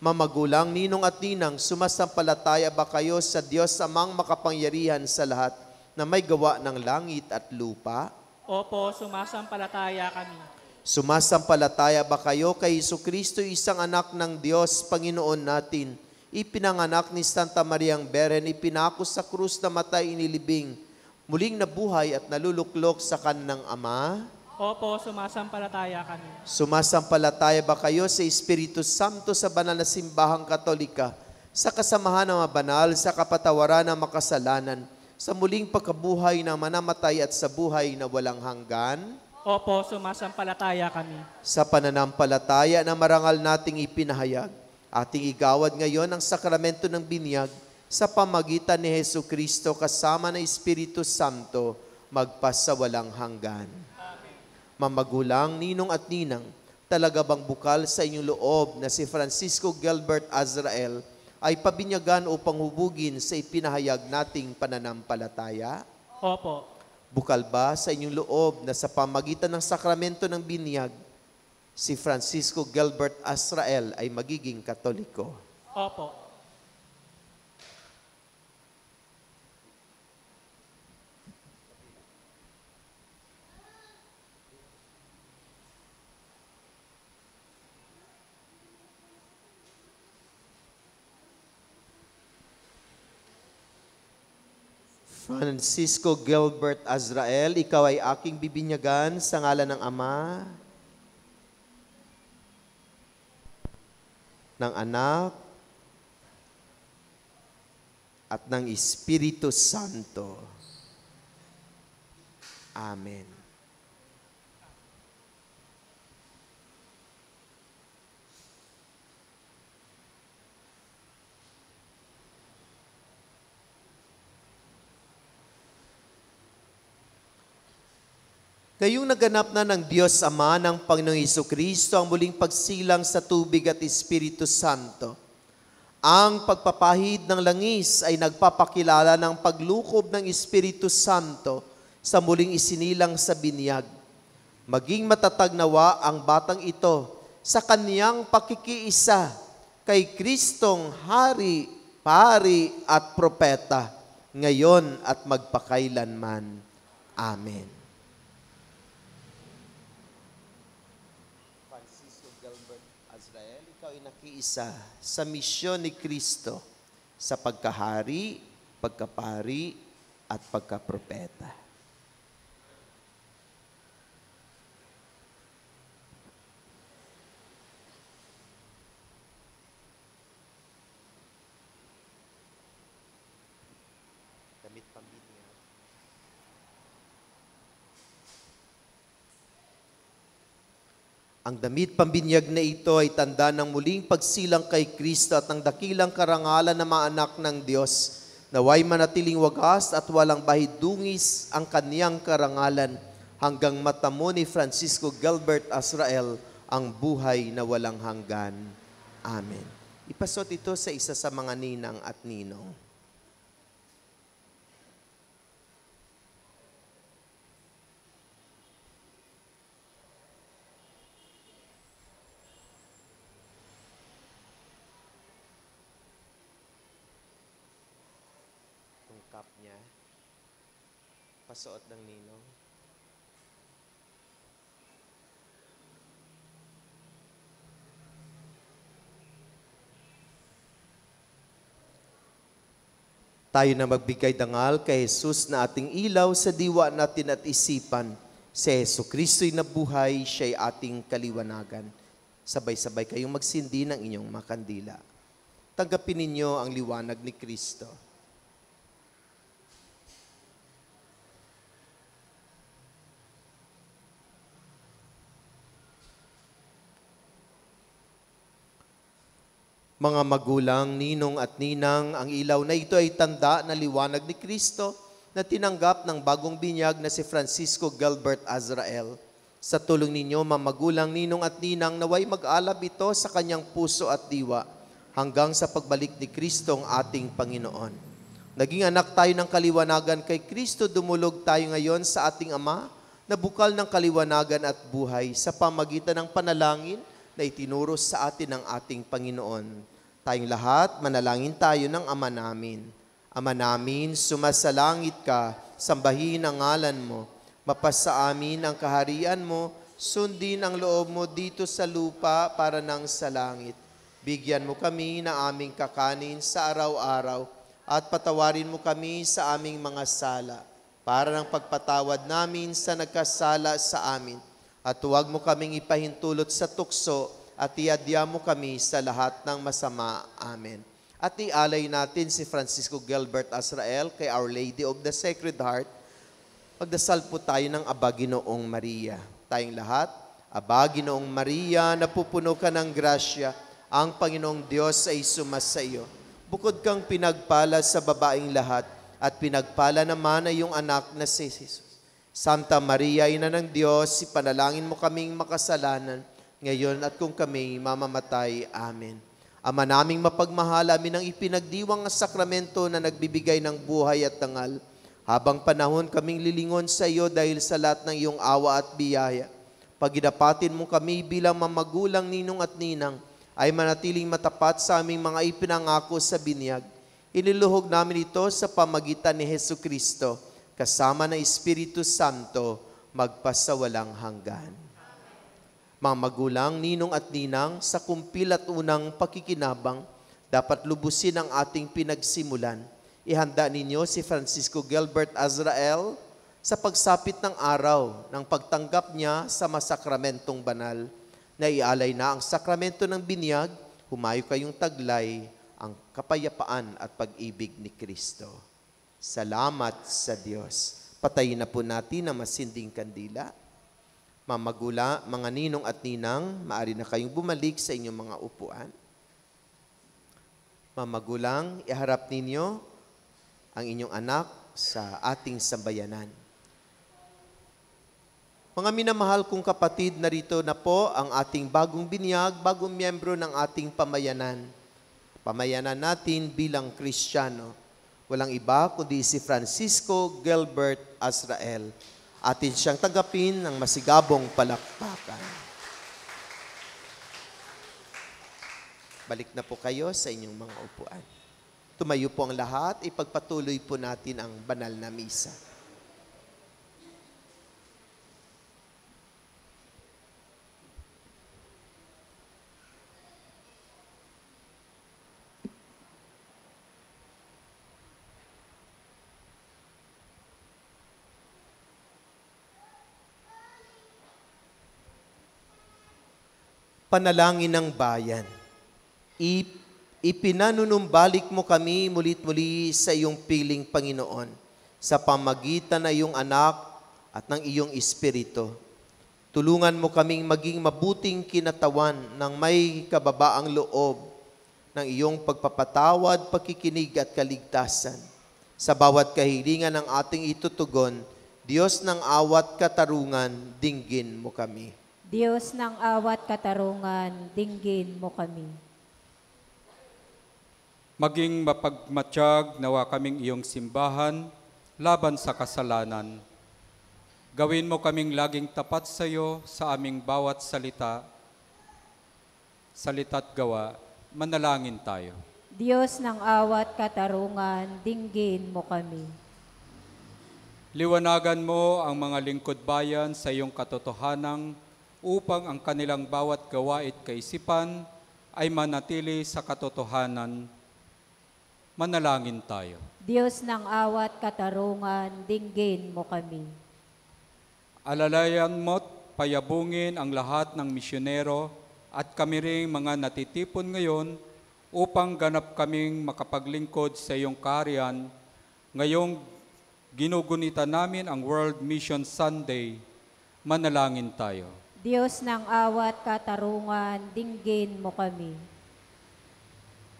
Mamagulang, ninong at ninang, sumasampalataya ba kayo sa Diyos amang makapangyarihan sa lahat na may gawa ng langit at lupa? Opo, sumasampalataya kami. Sumasampalataya ba kayo kay Jesucristo, isang anak ng Diyos, Panginoon natin, ipinanganak ni Santa Mariang Beren, ipinako sa krus na matay inilibing, muling nabuhay at naluluklok sa kanang Ama? Opo, sumasampalataya kami. Sumasampalataya ba kayo sa Espiritu Santo sa banal na simbahang Katolika, sa kasamahan ng mga banal, sa kapatawaran ng makasalanan, sa muling pagkabuhay ng manamatay at sa buhay na walang hanggan? Opo, sumasampalataya kami. Sa pananampalataya na marangal nating ipinahayag, ating igawad ngayon ang sakramento ng binyag, sa pamagitan ni Hesu Kristo kasama ng Espiritu Santo, magpasawalang hanggan. Amen. Mamagulang, ninong at ninang, talaga bang bukal sa inyong loob na si Francisco Gilbert Azrael ay pabinyagan upang hubugin sa ipinahayag nating pananampalataya? Opo. Bukal ba sa inyong loob na sa pamagitan ng sakramento ng binyag, si Francisco Gilbert Azrael ay magiging Katoliko? Opo. Francisco Gilbert Azrael, ikaw ay aking bibinyagan sa ngalan ng Ama, ng Anak, at ng Espiritu Santo. Amen. Ngayong naganap na ng Diyos Ama ng Panginoong Jesucristo ang muling pagsilang sa tubig at Espiritu Santo, ang pagpapahid ng langis ay nagpapakilala ng paglukob ng Espiritu Santo sa muling isinilang sa binyag. Maging matatag nawa ang batang ito sa kaniyang pakikiisa kay Kristong Hari, Pari at Propeta, ngayon at magpakailanman. Amen. Nakiisa sa misyon ni Kristo sa pagkahari, pagkapari, at pagkapropeta. Ang damit pambinyag na ito ay tanda ng muling pagsilang kay Kristo at ng dakilang karangalan ng mga anak ng Diyos. Naway manatiling wagas at walang bahidungis ang kaniyang karangalan hanggang matamo ni Francisco Gilbert Azrael ang buhay na walang hanggan. Amen. Ipasot ito sa isa sa mga ninang at ninong. Ang cup niya, pasuot ng ninong. Tayo na magbigay dangal kay Jesus na ating ilaw sa diwa natin at isipan. Si Jesucristo'y nabuhay, siya'y ating kaliwanagan. Sabay-sabay kayong magsindi ng inyong makandila. Tanggapin ninyo ang liwanag ni Kristo. Mga magulang, ninong at ninang, ang ilaw na ito ay tanda na liwanag ni Kristo na tinanggap ng bagong binyag na si Francisco Gilbert Azrael. Sa tulong ninyo, mga magulang, ninong at ninang, naway mag-alab ito sa kanyang puso at diwa hanggang sa pagbalik ni Kristo ang ating Panginoon. Naging anak tayo ng kaliwanagan kay Kristo, dumulog tayo ngayon sa ating Ama na bukal ng kaliwanagan at buhay sa pamagitan ng panalangin na itinuro sa atin ng ating Panginoon. Tayong lahat, manalangin tayo ng Ama namin. Ama namin, sumasalangit ka, sambahin ang ngalan mo, mapasa amin ang kaharian mo, sundin ang loob mo dito sa lupa para nang sa langit. Bigyan mo kami na aming kakanin sa araw-araw at patawarin mo kami sa aming mga sala para ng pagpatawad namin sa nagkasala sa amin. At huwag mo kaming ipahintulot sa tukso at iadya mo kami sa lahat ng masama. Amen. At ialay natin si Francisco Gilbert Azrael kay Our Lady of the Sacred Heart. Magdasal po tayo ng Aba Ginoong Maria. Tayong lahat, Aba Ginoong Maria, napupuno ka ng grasya, ang Panginoong Diyos ay sumasa iyo. Bukod kang pinagpala sa babaeng lahat, at pinagpala naman ay iyong anak na si Jesus. Santa Maria, Ina ng Diyos, ipanalangin mo kaming makasalanan, ngayon at kung kami mamamatay. Amen. Ama naming mapagmahal, amin ang ipinagdiwang na sakramento na nagbibigay ng buhay at dangal. Habang panahon kaming lilingon sa iyo dahil sa lahat ng iyong awa at biyaya. Paginapatin mo kami bilang mamagulang, ninong at ninang, ay manatiling matapat sa aming mga ipinangako sa binyag. Iniluhog namin ito sa pamagitan ni Jesucristo, kasama ng Espiritu Santo, magpasawalang hanggan. Mga magulang, ninong at ninang, sa kumpil at unang pakikinabang, dapat lubusin ang ating pinagsimulan. Ihanda ninyo si Francisco Gilbert Azrael sa pagsapit ng araw ng pagtanggap niya sa masakramentong banal. Na ialay na ang sakramento ng binyag, humayo kayong taglay ang kapayapaan at pag-ibig ni Kristo. Salamat sa Diyos. Patayin na po natin ang masinding kandila. Mamagula, mga ninong at ninang, maaari na kayong bumalik sa inyong mga upuan. Mamagulang, iharap ninyo ang inyong anak sa ating sambayanan. Mga minamahal kong kapatid, narito na po ang ating bagong binyag, bagong miyembro ng ating pamayanan. Pamayanan natin bilang Kristiyano. Walang iba kundi si Francisco Gilbert Azrael. Atin siyang tanggapin ng masigabong palakpakan. Balik na po kayo sa inyong mga upuan. Tumayo po ang lahat, ipagpatuloy po natin ang banal na misa. Panalangin ng bayan. Ipinanunumbalik mo kami mulit-muli sa iyong piling, Panginoon, sa pamagitan ng iyong anak at ng iyong Espiritu. Tulungan mo kaming maging mabuting kinatawan ng may kababaang loob ng iyong pagpapatawad, pakikinig at kaligtasan. Sa bawat kahilingan ng ating itutugon, Diyos ng awat katarungan, dinggin mo kami. Diyos ng awat katarungan, dinggin mo kami. Maging mapagmatsyag nawa kaming iyong simbahan laban sa kasalanan. Gawin mo kaming laging tapat sa iyo sa aming bawat salita't gawa. Manalangin tayo. Diyos ng awat katarungan, dinggin mo kami. Liwanagan mo ang mga lingkod bayan sa iyong katotohanan upang ang kanilang bawat gawa't kaisipan ay manatili sa katotohanan. Manalangin tayo. Diyos ng awat katarungan, dinggin mo kami. Alalayan mo't payabungin ang lahat ng misyonero at kami ring mga natitipon ngayon upang ganap kaming makapaglingkod sa iyong kaharian. Ngayong ginugunita namin ang World Mission Sunday, manalangin tayo. Diyos ng awat katarungan, dinggin mo kami.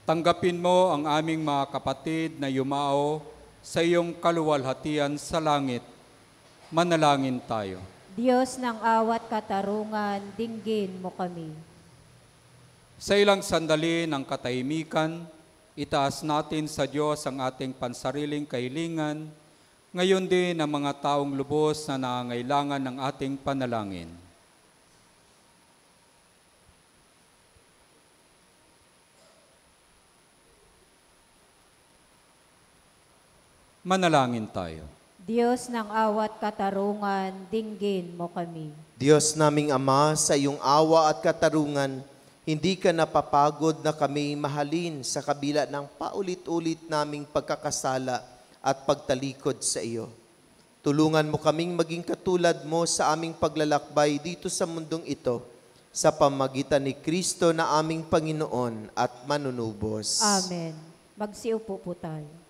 Tanggapin mo ang aming mga kapatid na yumao sa iyong kaluwalhatian sa langit. Manalangin tayo. Diyos ng awat katarungan, dinggin mo kami. Sa ilang sandali ng katahimikan, itaas natin sa Diyos ang ating pansariling kahilingan, ngayon din ang mga taong lubos na nangangailangan ng ating panalangin. Manalangin tayo. Diyos ng awat katarungan, dinggin mo kami. Diyos naming Ama, sa iyong awa at katarungan, hindi ka napapagod na kami mahalin sa kabila ng paulit-ulit naming pagkakasala at pagtalikod sa iyo. Tulungan mo kaming maging katulad mo sa aming paglalakbay dito sa mundong ito, sa pamagitan ni Kristo na aming Panginoon at manunubos. Amen. Magsiupo po tayo.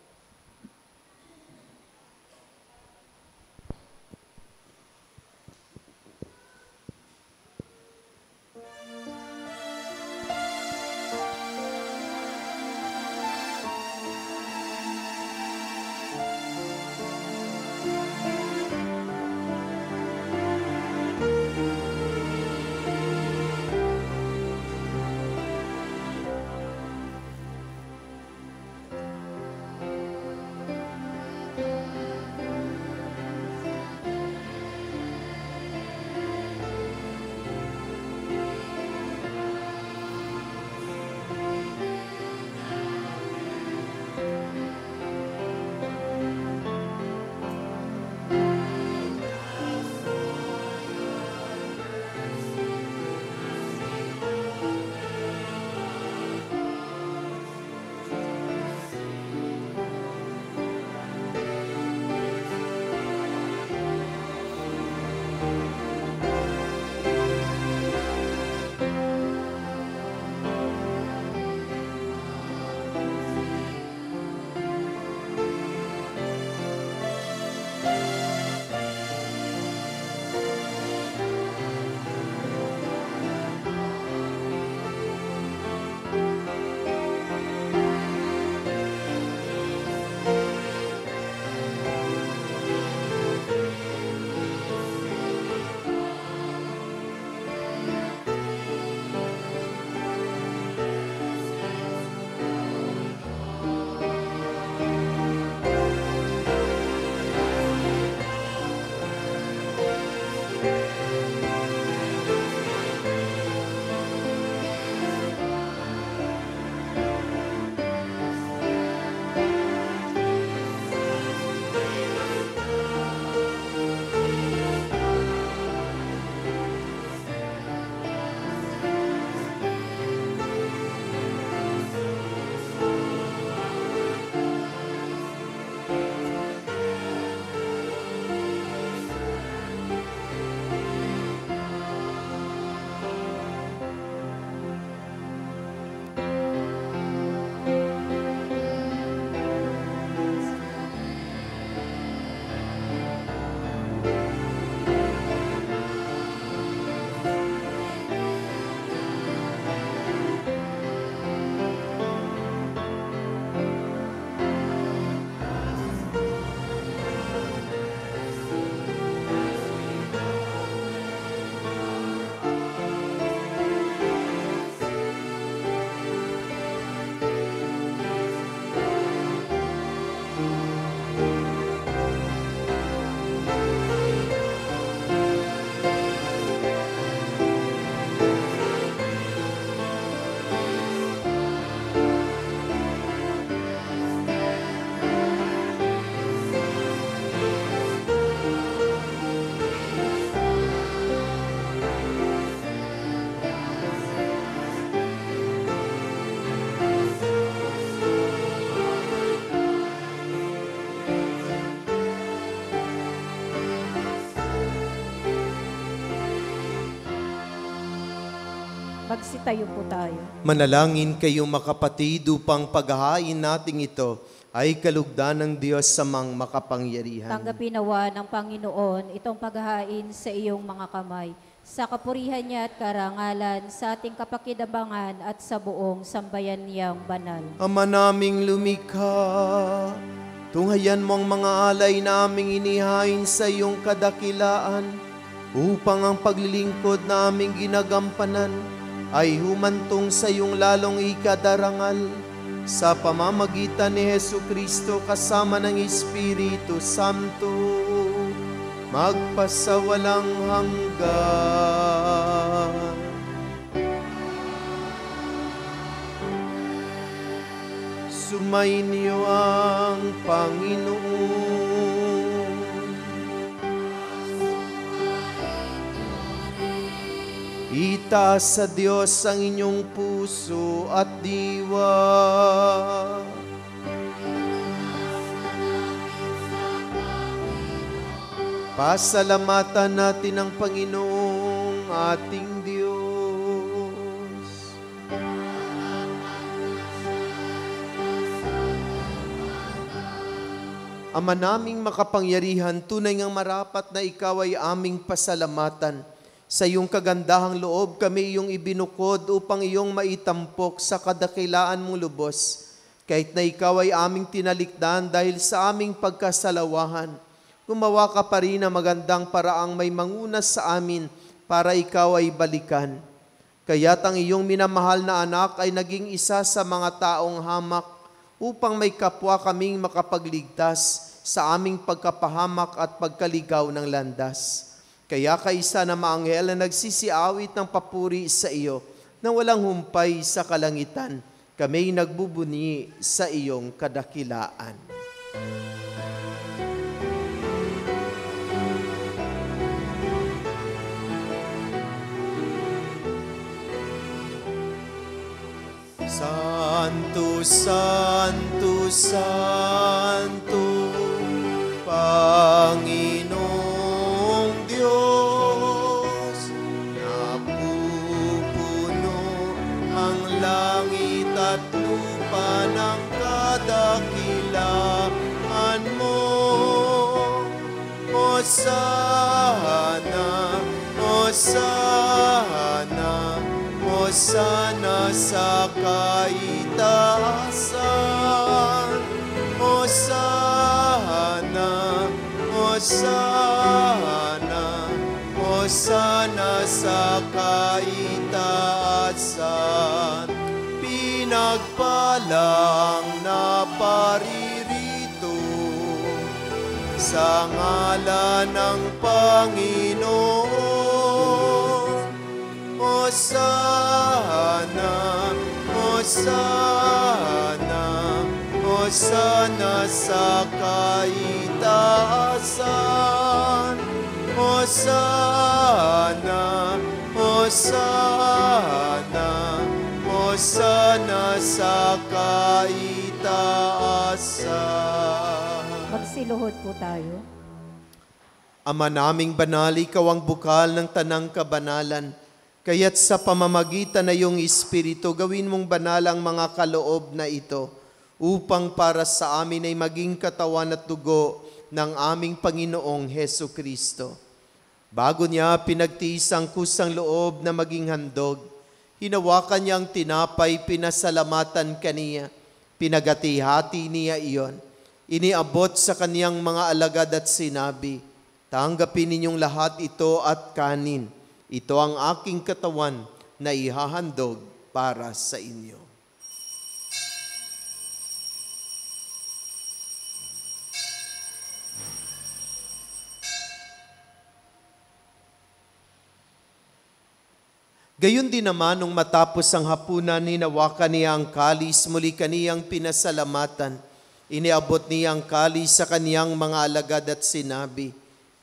Magsitayo po tayo. Manalangin kayo makapatid upang paghahain nating ito ay kalugdan ng Diyos sa mang makapangyarihan. Tanggapin nawa ng Panginoon itong paghahain sa iyong mga kamay, sa kapurihan niya at karangalan, sa ating kapakidabangan at sa buong sambayan niyang banal. Ama naming lumikha, tunghayan mo ang mga alay naming inihain sa iyong kadakilaan, upang ang paglilingkod naming ginagampanan ay humantong sa iyong lalong ikadarangal, sa pamamagitan ni Jesucristo kasama ng Espiritu Santo, magpasawalang hanggan. Sumainyo ang Panginoon. Itaas sa Diyos ang inyong puso at diwa. Pasalamatan natin ang Panginoong ating Diyos. Ama naming makapangyarihan, tunay ngang marapat na ikaw ay aming pasalamatan. Sa iyong kagandahang loob kami iyong ibinukod upang iyong maitampok sa kadakilaan mong lubos. Kahit na ikaw ay aming tinalikdan dahil sa aming pagkasalawahan, gumawa ka pa rin na magandang paraang may mangunas sa amin para ikaw ay balikan. Kaya't ang iyong minamahal na anak ay naging isa sa mga taong hamak upang may kapwa kaming makapagligtas sa aming pagkapahamak at pagkaligaw ng landas. Kaya kaisa na maanghel na nagsisiawit ng papuri sa iyo na walang humpay sa kalangitan, kami nagbubunyi sa iyong kadakilaan. Santo, Santo, Santo, Panginoong Diyos, napupuno ang langit at lupa ng kadakilaan mo. Hosana, Hosana, Hosana sa kaitaasan. Hosana, Hosana, Hosana sa kaitaasan. Pinagpalang naparirito sa ngalan ng Panginoon. Hosana, Hosana, Hosana sa kaitaasan. Hosana, Hosana, Hosana sa kaitaasan. Magsiluhod po tayo. Ama naming banal, ikaw ang bukal ng tanang kabanalan. Kaya't sa pamamagitan na iyong Espiritu, gawin mong banal ang mga kaloob na ito, upang para sa amin ay maging katawan at dugo ng aming Panginoong Heso Kristo. Bago niya pinagtiis ang kusang loob na maging handog, hinawakan niya ang tinapay, pinasalamatan kaniya, pinagati-hati niya iyon. Iniabot sa kaniyang mga alagad at sinabi, tanggapin ninyong lahat ito at kanin. Ito ang aking katawan na ihahandog para sa inyo. Gayon din naman nung matapos ang hapunan, hinawakan niya ang kalis, muli kaniyang pinasalamatan. Iniabot niya ang kalis sa kaniyang mga alagad at sinabi,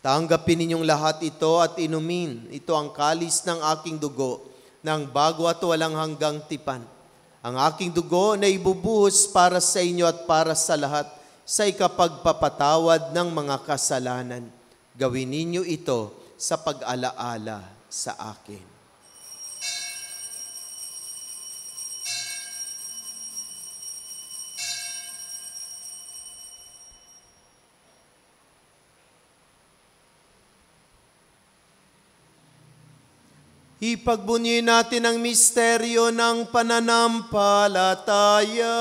tanggapin ninyong lahat ito at inumin. Ito ang kalis ng aking dugo, ng bago at walang hanggang tipan. Ang aking dugo na ibubuhos para sa inyo at para sa lahat sa ikapagpapatawad ng mga kasalanan. Gawin ninyo ito sa pag-alaala sa akin. Ipagbunyi natin ang misteryo ng pananampalataya.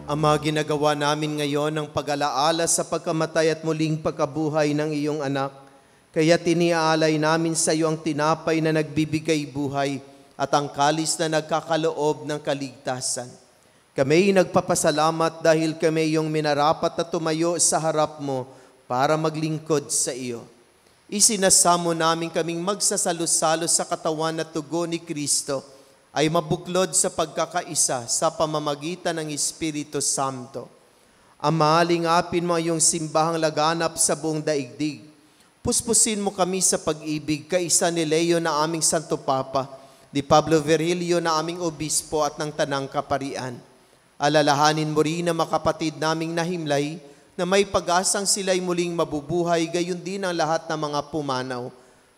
Ama, ginagawa namin ngayon ang pag-alaala sa pagkamatay at muling pagkabuhay ng iyong anak. Kaya tiniaalay namin sa iyo ang tinapay na nagbibigay buhay at ang kalis na nagkakaloob ng kaligtasan. Kami nagpapasalamat dahil kami iyong minarapat na tumayo sa harap mo para maglingkod sa iyo. Isinasamo namin kaming magsasalo-salo sa katawan at tugo ni Kristo ay mabuklod sa pagkakaisa sa pamamagitan ng Espiritu Santo. Ama, lingapin mo ang iyong simbahang laganap sa buong daigdig. Puspusin mo kami sa pag-ibig, kaisa ni Leo na aming Santo Papa, ni Pablo Virgilio na aming Obispo at ng Tanang Kaparian. Alalahanin mo rin na makapatid naming nahimlay na may pag-asang sila'y muling mabubuhay, gayon din ang lahat ng mga pumanaw.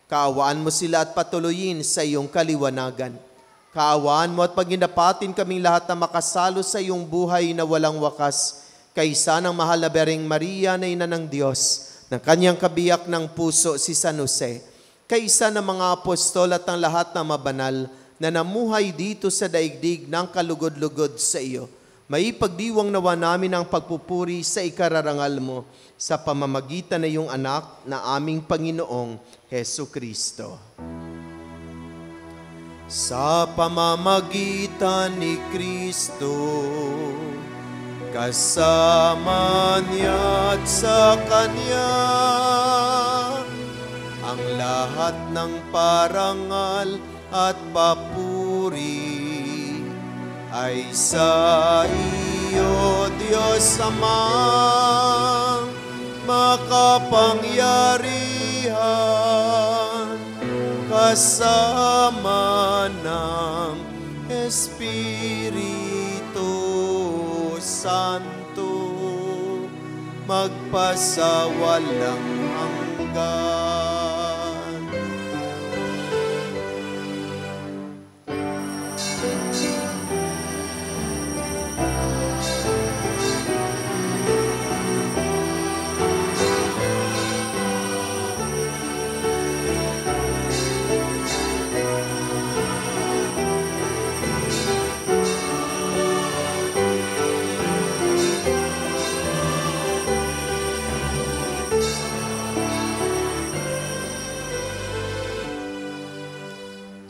Kaawaan mo sila at patuloyin sa iyong kaliwanagan. Kaawaan mo at paginapatin kaming lahat na makasalo sa iyong buhay na walang wakas, kaysa ng mahal na Bereng Maria na Ina ng Diyos, ng kanyang kabiyak ng puso si San Jose, kaysa ng mga apostol at ng lahat ng mabanal na namuhay dito sa daigdig ng kalugod-lugod sa iyo. Maipagdiwang nawa namin ang pagpupuri sa ikararangal mo sa pamamagitan ng iyong anak na aming Panginoong Hesu Kristo. Sa pamamagitan ni Kristo, kasama niya at sa Kanya, ang lahat ng parangal at papuri ay sa iyo, Diyos Amang makapangyarihan, kasama ng Espiritu Santo, magpasawalang hanggan.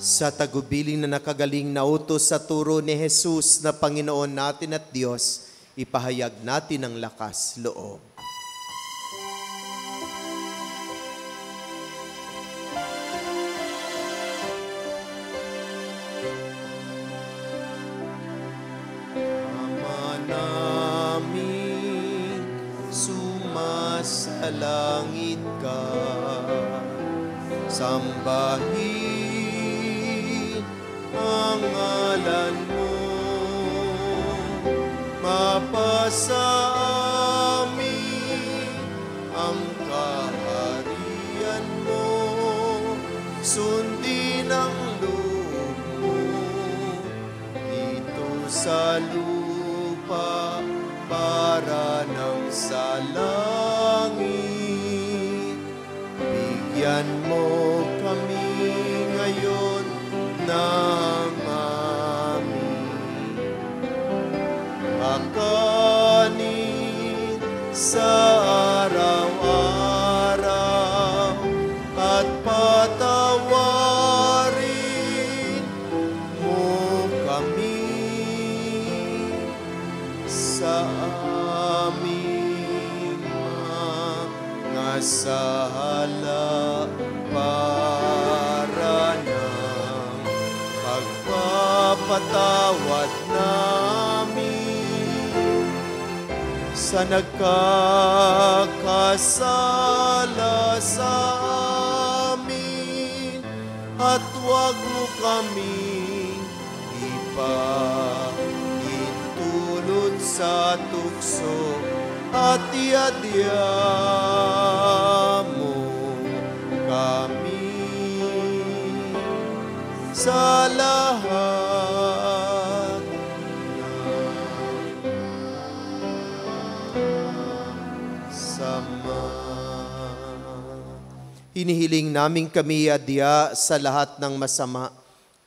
Sa tagubilin na nakagaling na utos sa turo ni Jesus na Panginoon natin at Diyos, ipahayag natin ang lakas loob. Ama namin, sumasalangit ka, sambahin ang ngalan mo, mapasa amin ang kaharian mo, sundin ang loob mo dito sa lupa para nang sa langit. Bigyan mo kami ngayon ng aming kakanin sa araw-araw at patawarin mo kami sa aming mga sala para ng pagpapatawad namin sa nagkakasala sa amin, at huwag mo kaming ipahintulot sa tukso, at iadya mo kami sa lahat sama. Hinihiling namin kami adya sa lahat ng masama,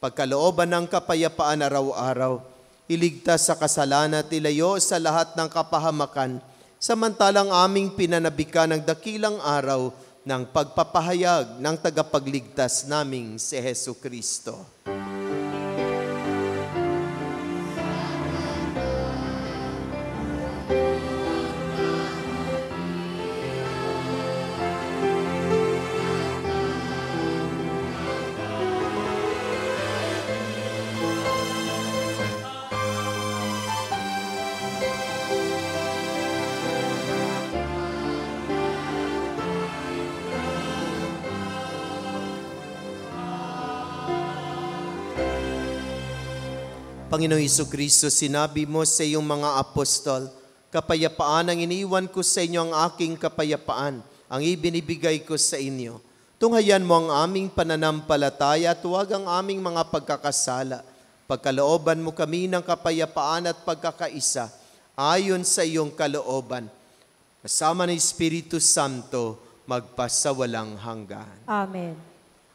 pagkalooban ng kapayapaan araw-araw, iligtas sa kasalanan at ilayo sa lahat ng kapahamakan, samantalang aming pinanabikan ng dakilang araw ng pagpapahayag ng tagapagligtas naming si Hesu Kristo. Panginoong Hesukristo, sinabi mo sa iyong mga apostol, kapayapaan ang iniwan ko sa inyo, ang aking kapayapaan, ang ibinibigay ko sa inyo. Tunghayan mo ang aming pananampalataya at huwag ang aming mga pagkakasala. Pagkalooban mo kami ng kapayapaan at pagkakaisa, ayon sa iyong kalooban. Kasama ng Espiritu Santo, magpasawalang hanggan. Amen.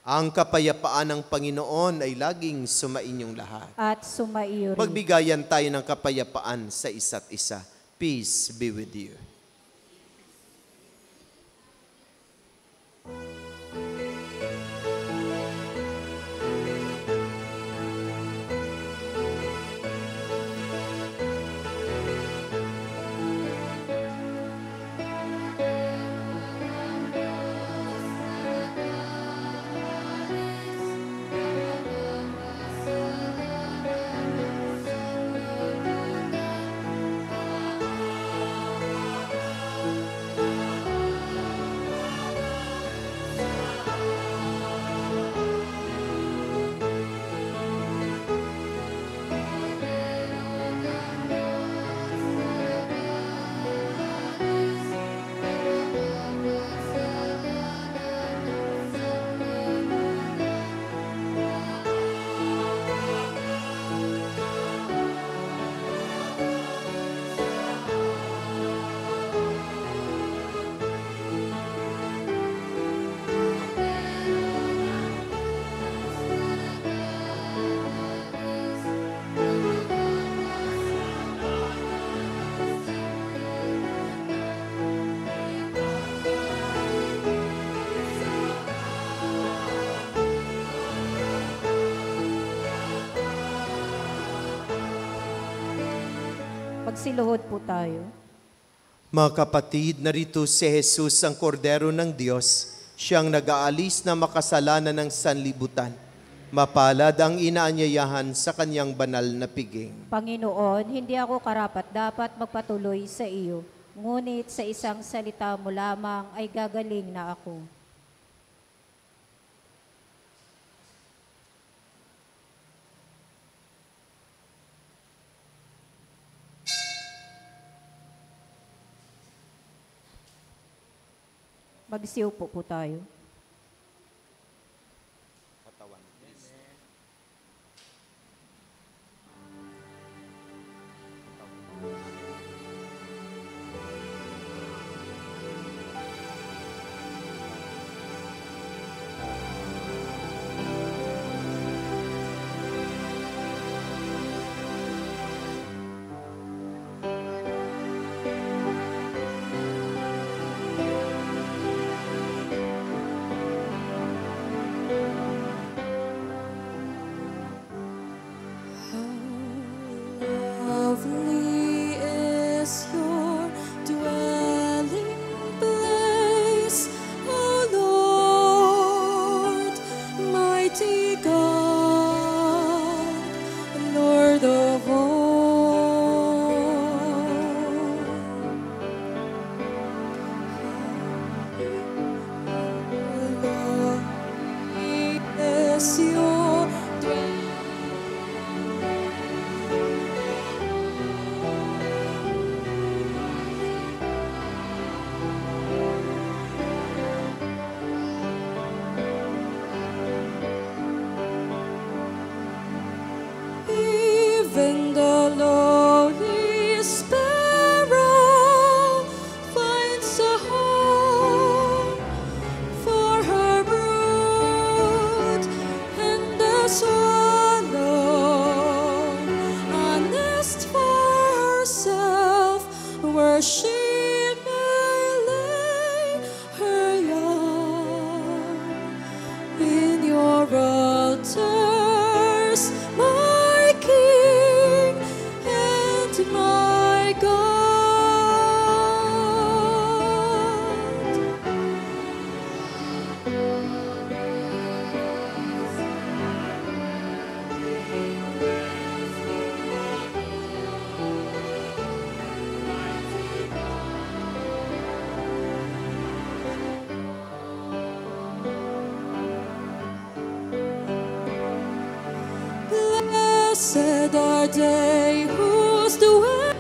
Ang kapayapaan ng Panginoon ay laging sumainyong lahat. At sumaiyo rin. Magbigayan tayo ng kapayapaan sa isa't isa. Peace be with you. Magsiluhod po tayo. Mga kapatid, narito si Jesus ang kordero ng Diyos, siyang nag-aalis na makasalanan ng sanlibutan. Mapalad ang inaanyayahan sa kanyang banal na piging. Panginoon, hindi ako karapat-dapat magpatuloy sa iyo, ngunit sa isang salita mo lamang ay gagaling na ako. Magsiupo po tayo. Blessed are they whose dwelling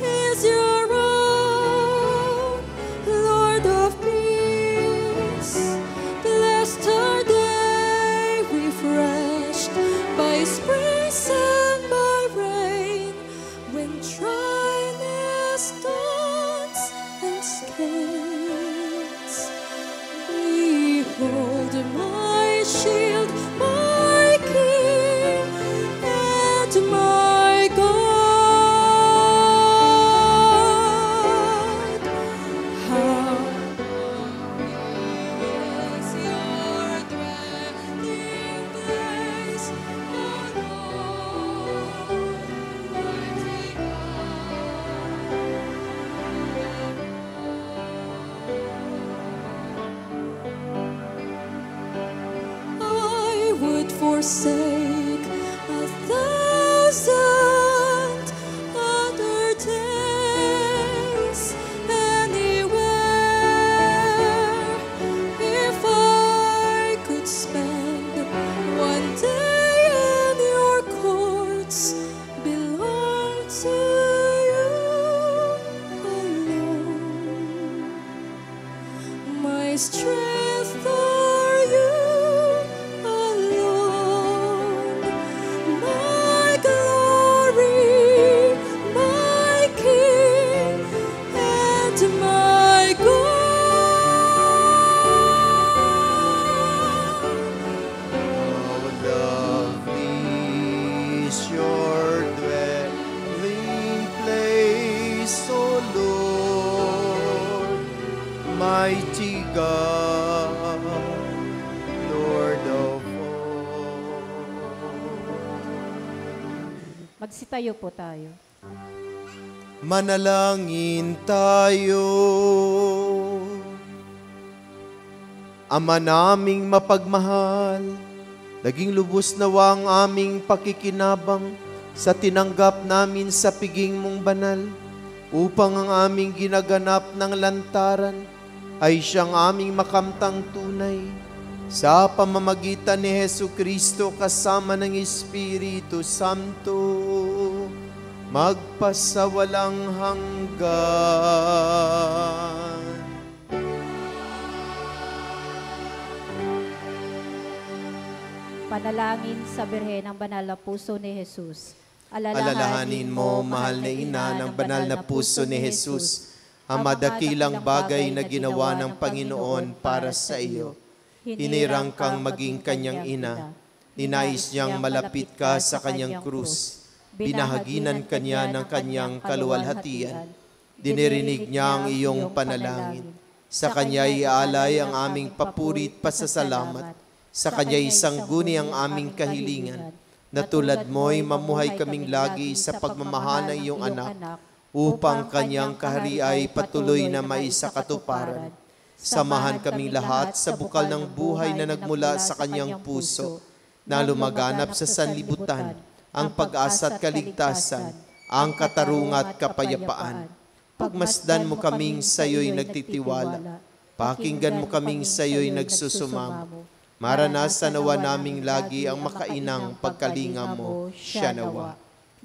is your own, Lord of peace. Blessed are they, refreshed by springs and by rain, when dryness dawns and scales. Behold my shield, my King, and my God. How is your dwelling place, O Lord, mighty God. I would forsake 1,000 other days anywhere, if I could spend one day in your courts, belong to you alone. My strength are you alone, my glory, my King, and my God. How lovely is your dwelling place, O Lord, mighty God, Lord of all. Magsitayo po tayo. Manalangin tayo. Ama naming mapagmahal, naging lubos nawa ang aming pakikinabang sa tinanggap namin sa piging mong banal, upang ang aming ginaganap ng lantaran ay siyang aming makamtang tunay. Sa pamamagitan ni Hesu Kristo kasama ng Espiritu Santo, magpasawalang hanggan. Panalangin sa Birhen ng Banal na Puso ni Jesus. Alalahanin mo, mahal na ina ng banal na puso ni Jesus, ang madakilang bagay na ginawa ng Panginoon para sa iyo. Hinirang kang maging kanyang ina, ninais niyang malapit ka sa kanyang krus, binahaginan kanya ng kanyang kaluwalhatian, dinirinig niya ang iyong panalangin. Sa kanya iaalay ang aming papuri at pasasalamat, sa kanya isangguni ang aming kahilingan, na tulad mo'y mamuhay kaming lagi sa pagmamahal ng iyong anak, upang kanyang kaharian ay patuloy na maisakatuparan. Samahan kaming lahat sa bukal ng buhay na nagmula sa kanyang puso, na lumaganap sa sanlibutan, ang pag-asa at kaligtasan, ang katarungan at kapayapaan. Pagmasdan mo kaming sa iyo'y nagtitiwala, pakinggan mo kaming sa iyo'y nagsusumamo. Maranasan nawa naming lagi ang makainang pagkalingam mo, siya nawa.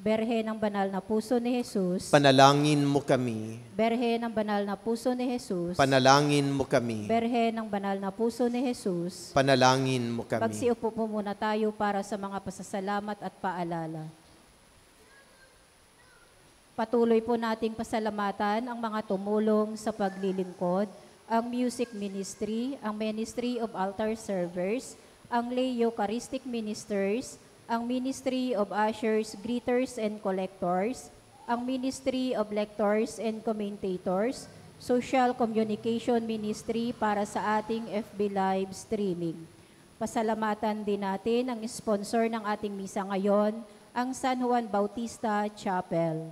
Berhe ng Banal na Puso ni Jesus. Panalangin mo kami. Berhe ng Banal na Puso ni Jesus. Panalangin mo kami. Berhe ng Banal na Puso ni Jesus. Panalangin mo kami. Magsiupo po muna tayo para sa mga pasasalamat at paalala. Patuloy po nating pasalamatan ang mga tumulong sa paglilingkod, ang music ministry, ang Ministry of Altar Servers, ang lay Eucharistic Ministers, ang Ministry of Ushers, Greeters and Collectors, ang Ministry of Lectors and Commentators, Social Communication Ministry para sa ating FB Live streaming. Pasalamatan din natin ang sponsor ng ating misa ngayon, ang San Juan Bautista Chapel.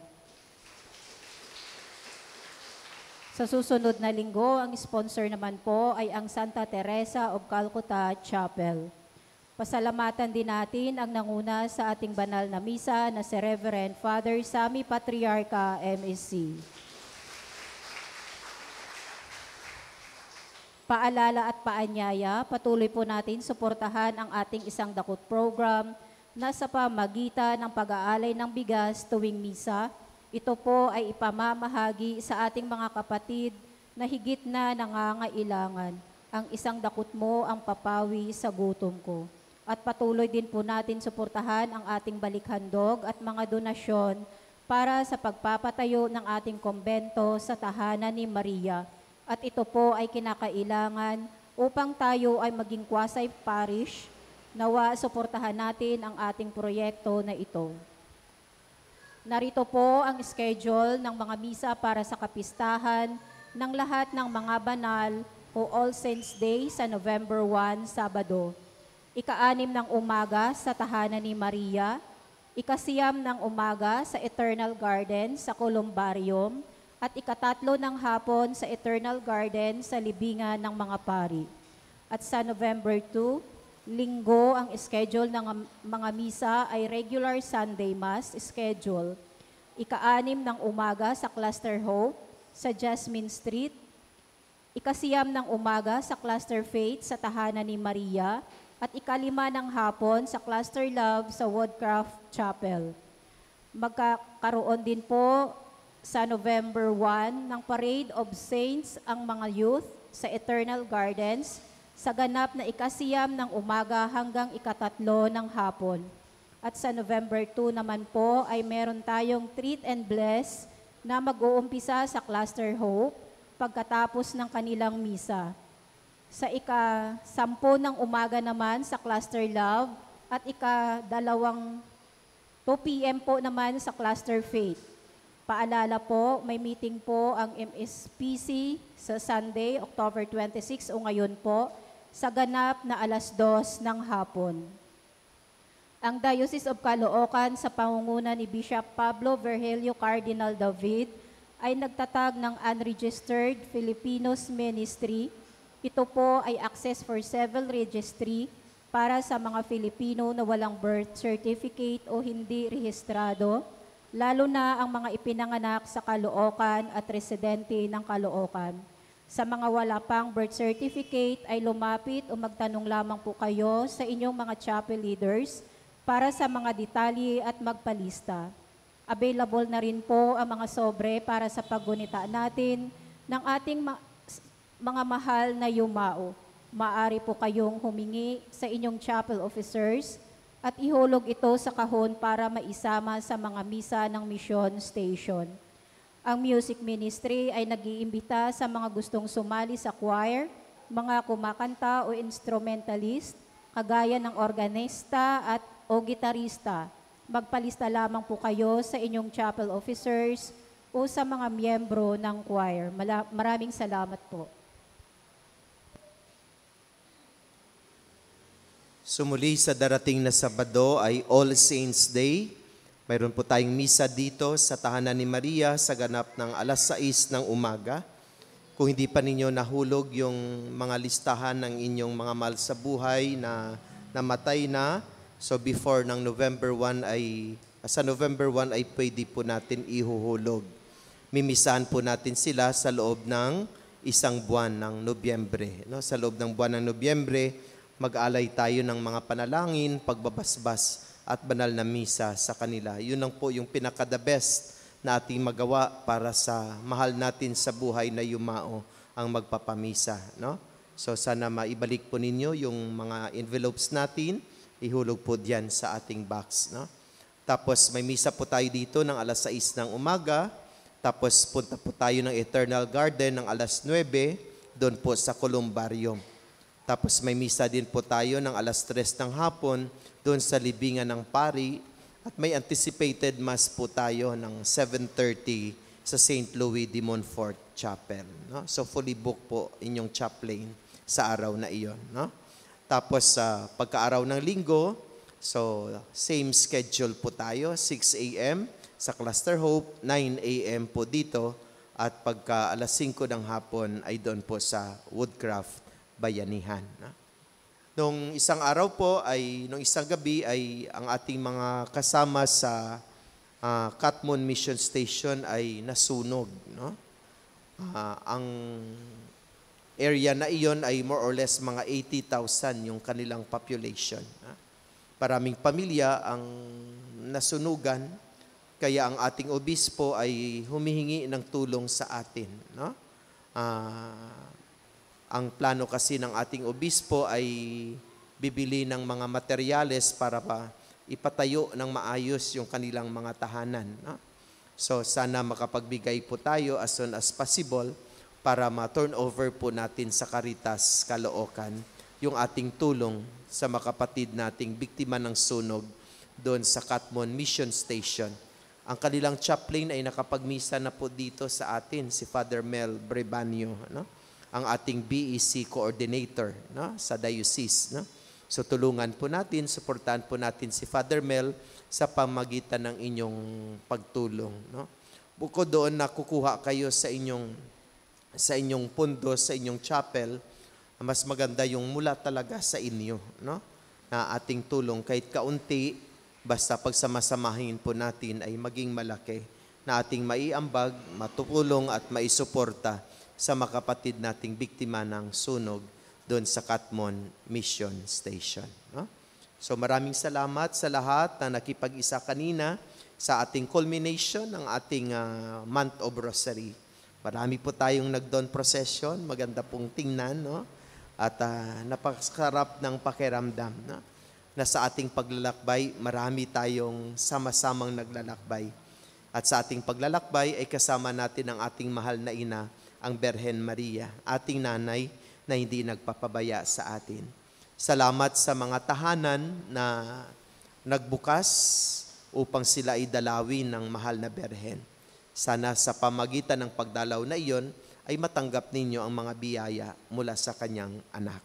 Sa susunod na linggo, ang sponsor naman po ay ang Santa Teresa of Calcutta Chapel. Pasalamatan din natin ang nanguna sa ating banal na misa na si Reverend Father Sammy Patriarca, MSc. Paalala at paanyaya, patuloy po natin suportahan ang ating isang dakot program na sa pamagitan ng pag-aalay ng bigas tuwing misa, ito po ay ipamamahagi sa ating mga kapatid na higit na nangangailangan. Ang isang dakot mo ang papawi sa gutom ko. At patuloy din po natin suportahan ang ating balikhandog at mga donasyon para sa pagpapatayo ng ating kombento sa tahanan ni Maria. At ito po ay kinakailangan upang tayo ay maging Quasi Parish. Nawa suportahan natin ang ating proyekto na ito. Narito po ang schedule ng mga misa para sa kapistahan ng lahat ng mga banal o All Saints Day sa November 1, Sabado. Ika-6 ng umaga sa tahanan ni Maria, ika-9 ng umaga sa Eternal Garden sa Columbarium, at ika-3 ng hapon sa Eternal Garden sa libingan ng mga pari. At sa November 2, Linggo, ang schedule ng mga misa ay regular Sunday Mass schedule. Ika-6 ng umaga sa Cluster Hope sa Jasmine Street. Ika-9 ng umaga sa Cluster Faith sa tahanan ni Maria. At ika-5 ng hapon sa Cluster Love sa Woodcraft Chapel. Magkakaroon din po sa November 1 ng Parade of Saints ang mga youth sa Eternal Gardens sa ganap na ika-9 ng umaga hanggang ika-3 ng hapon. At sa November 2 naman po ay meron tayong Treat and Bless na mag-uumpisa sa Cluster Hope pagkatapos ng kanilang misa. Sa ika-10 ng umaga naman sa Cluster Love at ika-2 p.m. po naman sa Cluster Faith. Paalala po, may meeting po ang MSPC sa Sunday, October 26 o ngayon po, sa ganap na 2:00 ng hapon. Ang Diocese of Caloocan sa pangunguna ni Bishop Pablo Virgilio Cardinal David ay nagtatag ng Unregistered Filipinos Ministry. Ito po ay access for civil registry para sa mga Filipino na walang birth certificate o hindi rehistrado, lalo na ang mga ipinanganak sa Caloocan at residente ng Caloocan. Sa mga wala pang birth certificate ay lumapit o magtanong lamang po kayo sa inyong mga chapel leaders para sa mga detalye at magpalista. Available na rin po ang mga sobre para sa paggunita natin ng ating mga mahal na yumao. Maaari po kayong humingi sa inyong chapel officers at ihulog ito sa kahon para maisama sa mga misa ng mission station. Ang music ministry ay nag-iimbita sa mga gustong sumali sa choir, mga kumakanta o instrumentalist, kagaya ng organista at o gitarista. Magpalista lamang po kayo sa inyong chapel officers o sa mga miyembro ng choir. Maraming salamat po. Sumuli sa darating na Sabado ay All Saints Day. Mayroon po tayong misa dito sa tahanan ni Maria sa ganap ng 6:00 ng umaga. Kung hindi pa ninyo nahulog yung mga listahan ng inyong mga mahal sa buhay na namatay na, so before ng November 1 ay, sa November 1 ay pwede po natin ihuhulog. Mimisahan po natin sila sa loob ng isang buwan ng Nobyembre. No? Sa loob ng buwan ng Nobyembre, mag-alay tayo ng mga panalangin, pagbabasbas, at banal na misa sa kanila. Yun lang po yung pinaka-the best na ating magawa para sa mahal natin sa buhay na yumao ang magpapamisa. No? So sana maibalik po ninyo yung mga envelopes natin, ihulog po diyan sa ating box. No? Tapos may misa po tayo dito ng 6:00 ng umaga, tapos punta po tayo ng Eternal Garden ng 9:00, doon po sa Columbarium. Tapos may misa din po tayo ng 3:00 ng hapon, doon sa libingan ng pari, at may anticipated mass po tayo ng 7:30 sa St. Louis de Montfort Chapel. No? So fully booked po inyong chaplain sa araw na iyon. No? Tapos sa pagkaaraw ng linggo, so same schedule po tayo, 6 a.m. sa Cluster Hope, 9 a.m. po dito, at pagka 5:00 ng hapon ay doon po sa Woodcraft Bayanihan. No? Nung isang araw po nung isang gabi ay ang ating mga kasama sa Katmon Mission Station ay nasunog. No? Ang area na iyon ay more or less mga 80,000 yung kanilang population. Maraming pamilya ang nasunugan, kaya ang ating obispo ay humihingi ng tulong sa atin. No? Ang plano kasi ng ating obispo ay bibili ng mga materyales para ipatayo ng maayos yung kanilang mga tahanan. No? So sana makapagbigay po tayo as soon as possible para ma-turn over po natin sa Caritas Caloocan yung ating tulong sa mga kapatid nating biktima ng sunog doon sa Katmon Mission Station. Ang kanilang chaplain ay nakapagmisa na po dito sa atin, si Father Mel Brebanio, no? Ang ating BEC coordinator, no? Sa diocese. No? So tulungan po natin, suportahan po natin si Father Mel sa pamagitan ng inyong pagtulong. No? Bukod doon na kukuha kayo sa inyong pundo, sa inyong chapel, mas maganda yung mula talaga sa inyo, no? Na ating tulong kahit kaunti, basta pagsamasamahin po natin ay maging malaki na ating maiambag, matutulong at maisuporta sa mga kapatid nating biktima ng sunog doon sa Katmon Mission Station. No? So maraming salamat sa lahat na nakipag-isa kanina sa ating culmination ng ating month of Rosary. Marami po tayong nag-dawn procession, maganda pong tingnan, no? At napakasarap ng pakiramdam, no? Na sa ating paglalakbay, marami tayong sama-samang naglalakbay. At sa ating paglalakbay ay kasama natin ang ating mahal na ina, ang Birhen Maria, ating nanay na hindi nagpapabaya sa atin. Salamat sa mga tahanan na nagbukas upang sila ay dalawin ng mahal na Birhen. Sana sa pamagitan ng pagdalaw na iyon ay matanggap ninyo ang mga biyaya mula sa kanyang anak.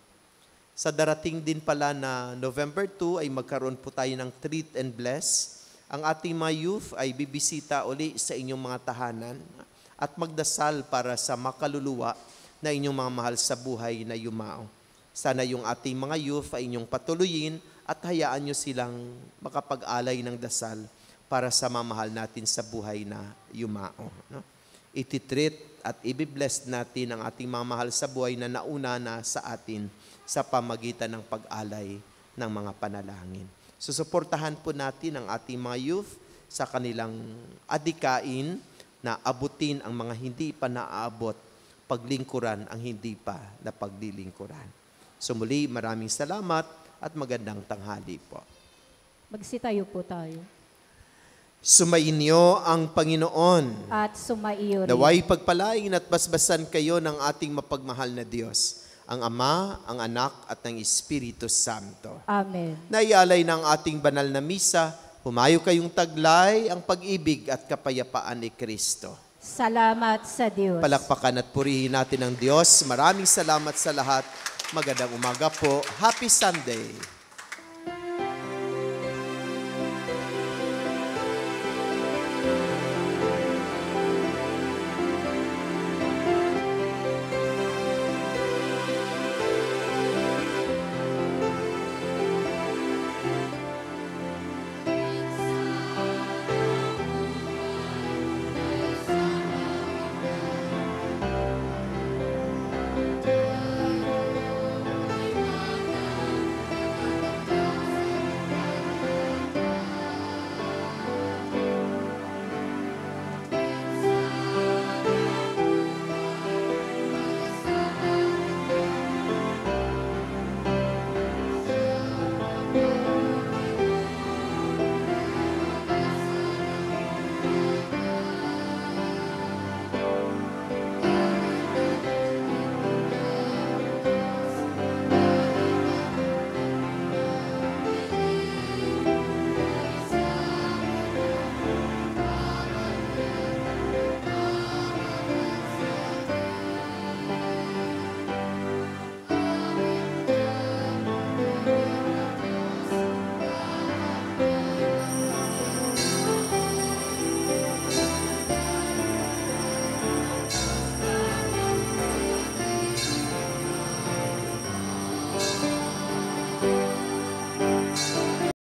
Sa darating din pala na November 2 ay magkaroon po tayo ng Treat and Bless. Ang ating mga youth ay bibisita uli sa inyong mga tahanan at magdasal para sa makaluluwa na inyong mga mahal sa buhay na yumao. Sana yung ating mga youth ay inyong patuloyin at hayaan nyo silang makapag-alay ng dasal para sa mamahal natin sa buhay na yumao. No? Ititreat at ibibless natin ang ating mga mahal sa buhay na nauna na sa atin sa pamagitan ng pag-alay ng mga panalangin. Susuportahan po natin ang ating mga youth sa kanilang adikain na abutin ang mga hindi pa naaabot, paglingkuran ang hindi pa na paglilingkuran. So muli, maraming salamat at magandang tanghali po. Magsitayo po tayo. Sumainyo ang Panginoon. At sumaiyo rin. Naway pagpalain at basbasan kayo ng ating mapagmahal na Diyos, ang Ama, ang Anak, at ng Espiritu Santo. Amen. Naialay ng ating banal na misa, humayo kayong taglay ang pag-ibig at kapayapaan ni Kristo. Salamat sa Diyos. Palakpakan at purihin natin ang Diyos. Maraming salamat sa lahat. Magandang umaga po. Happy Sunday.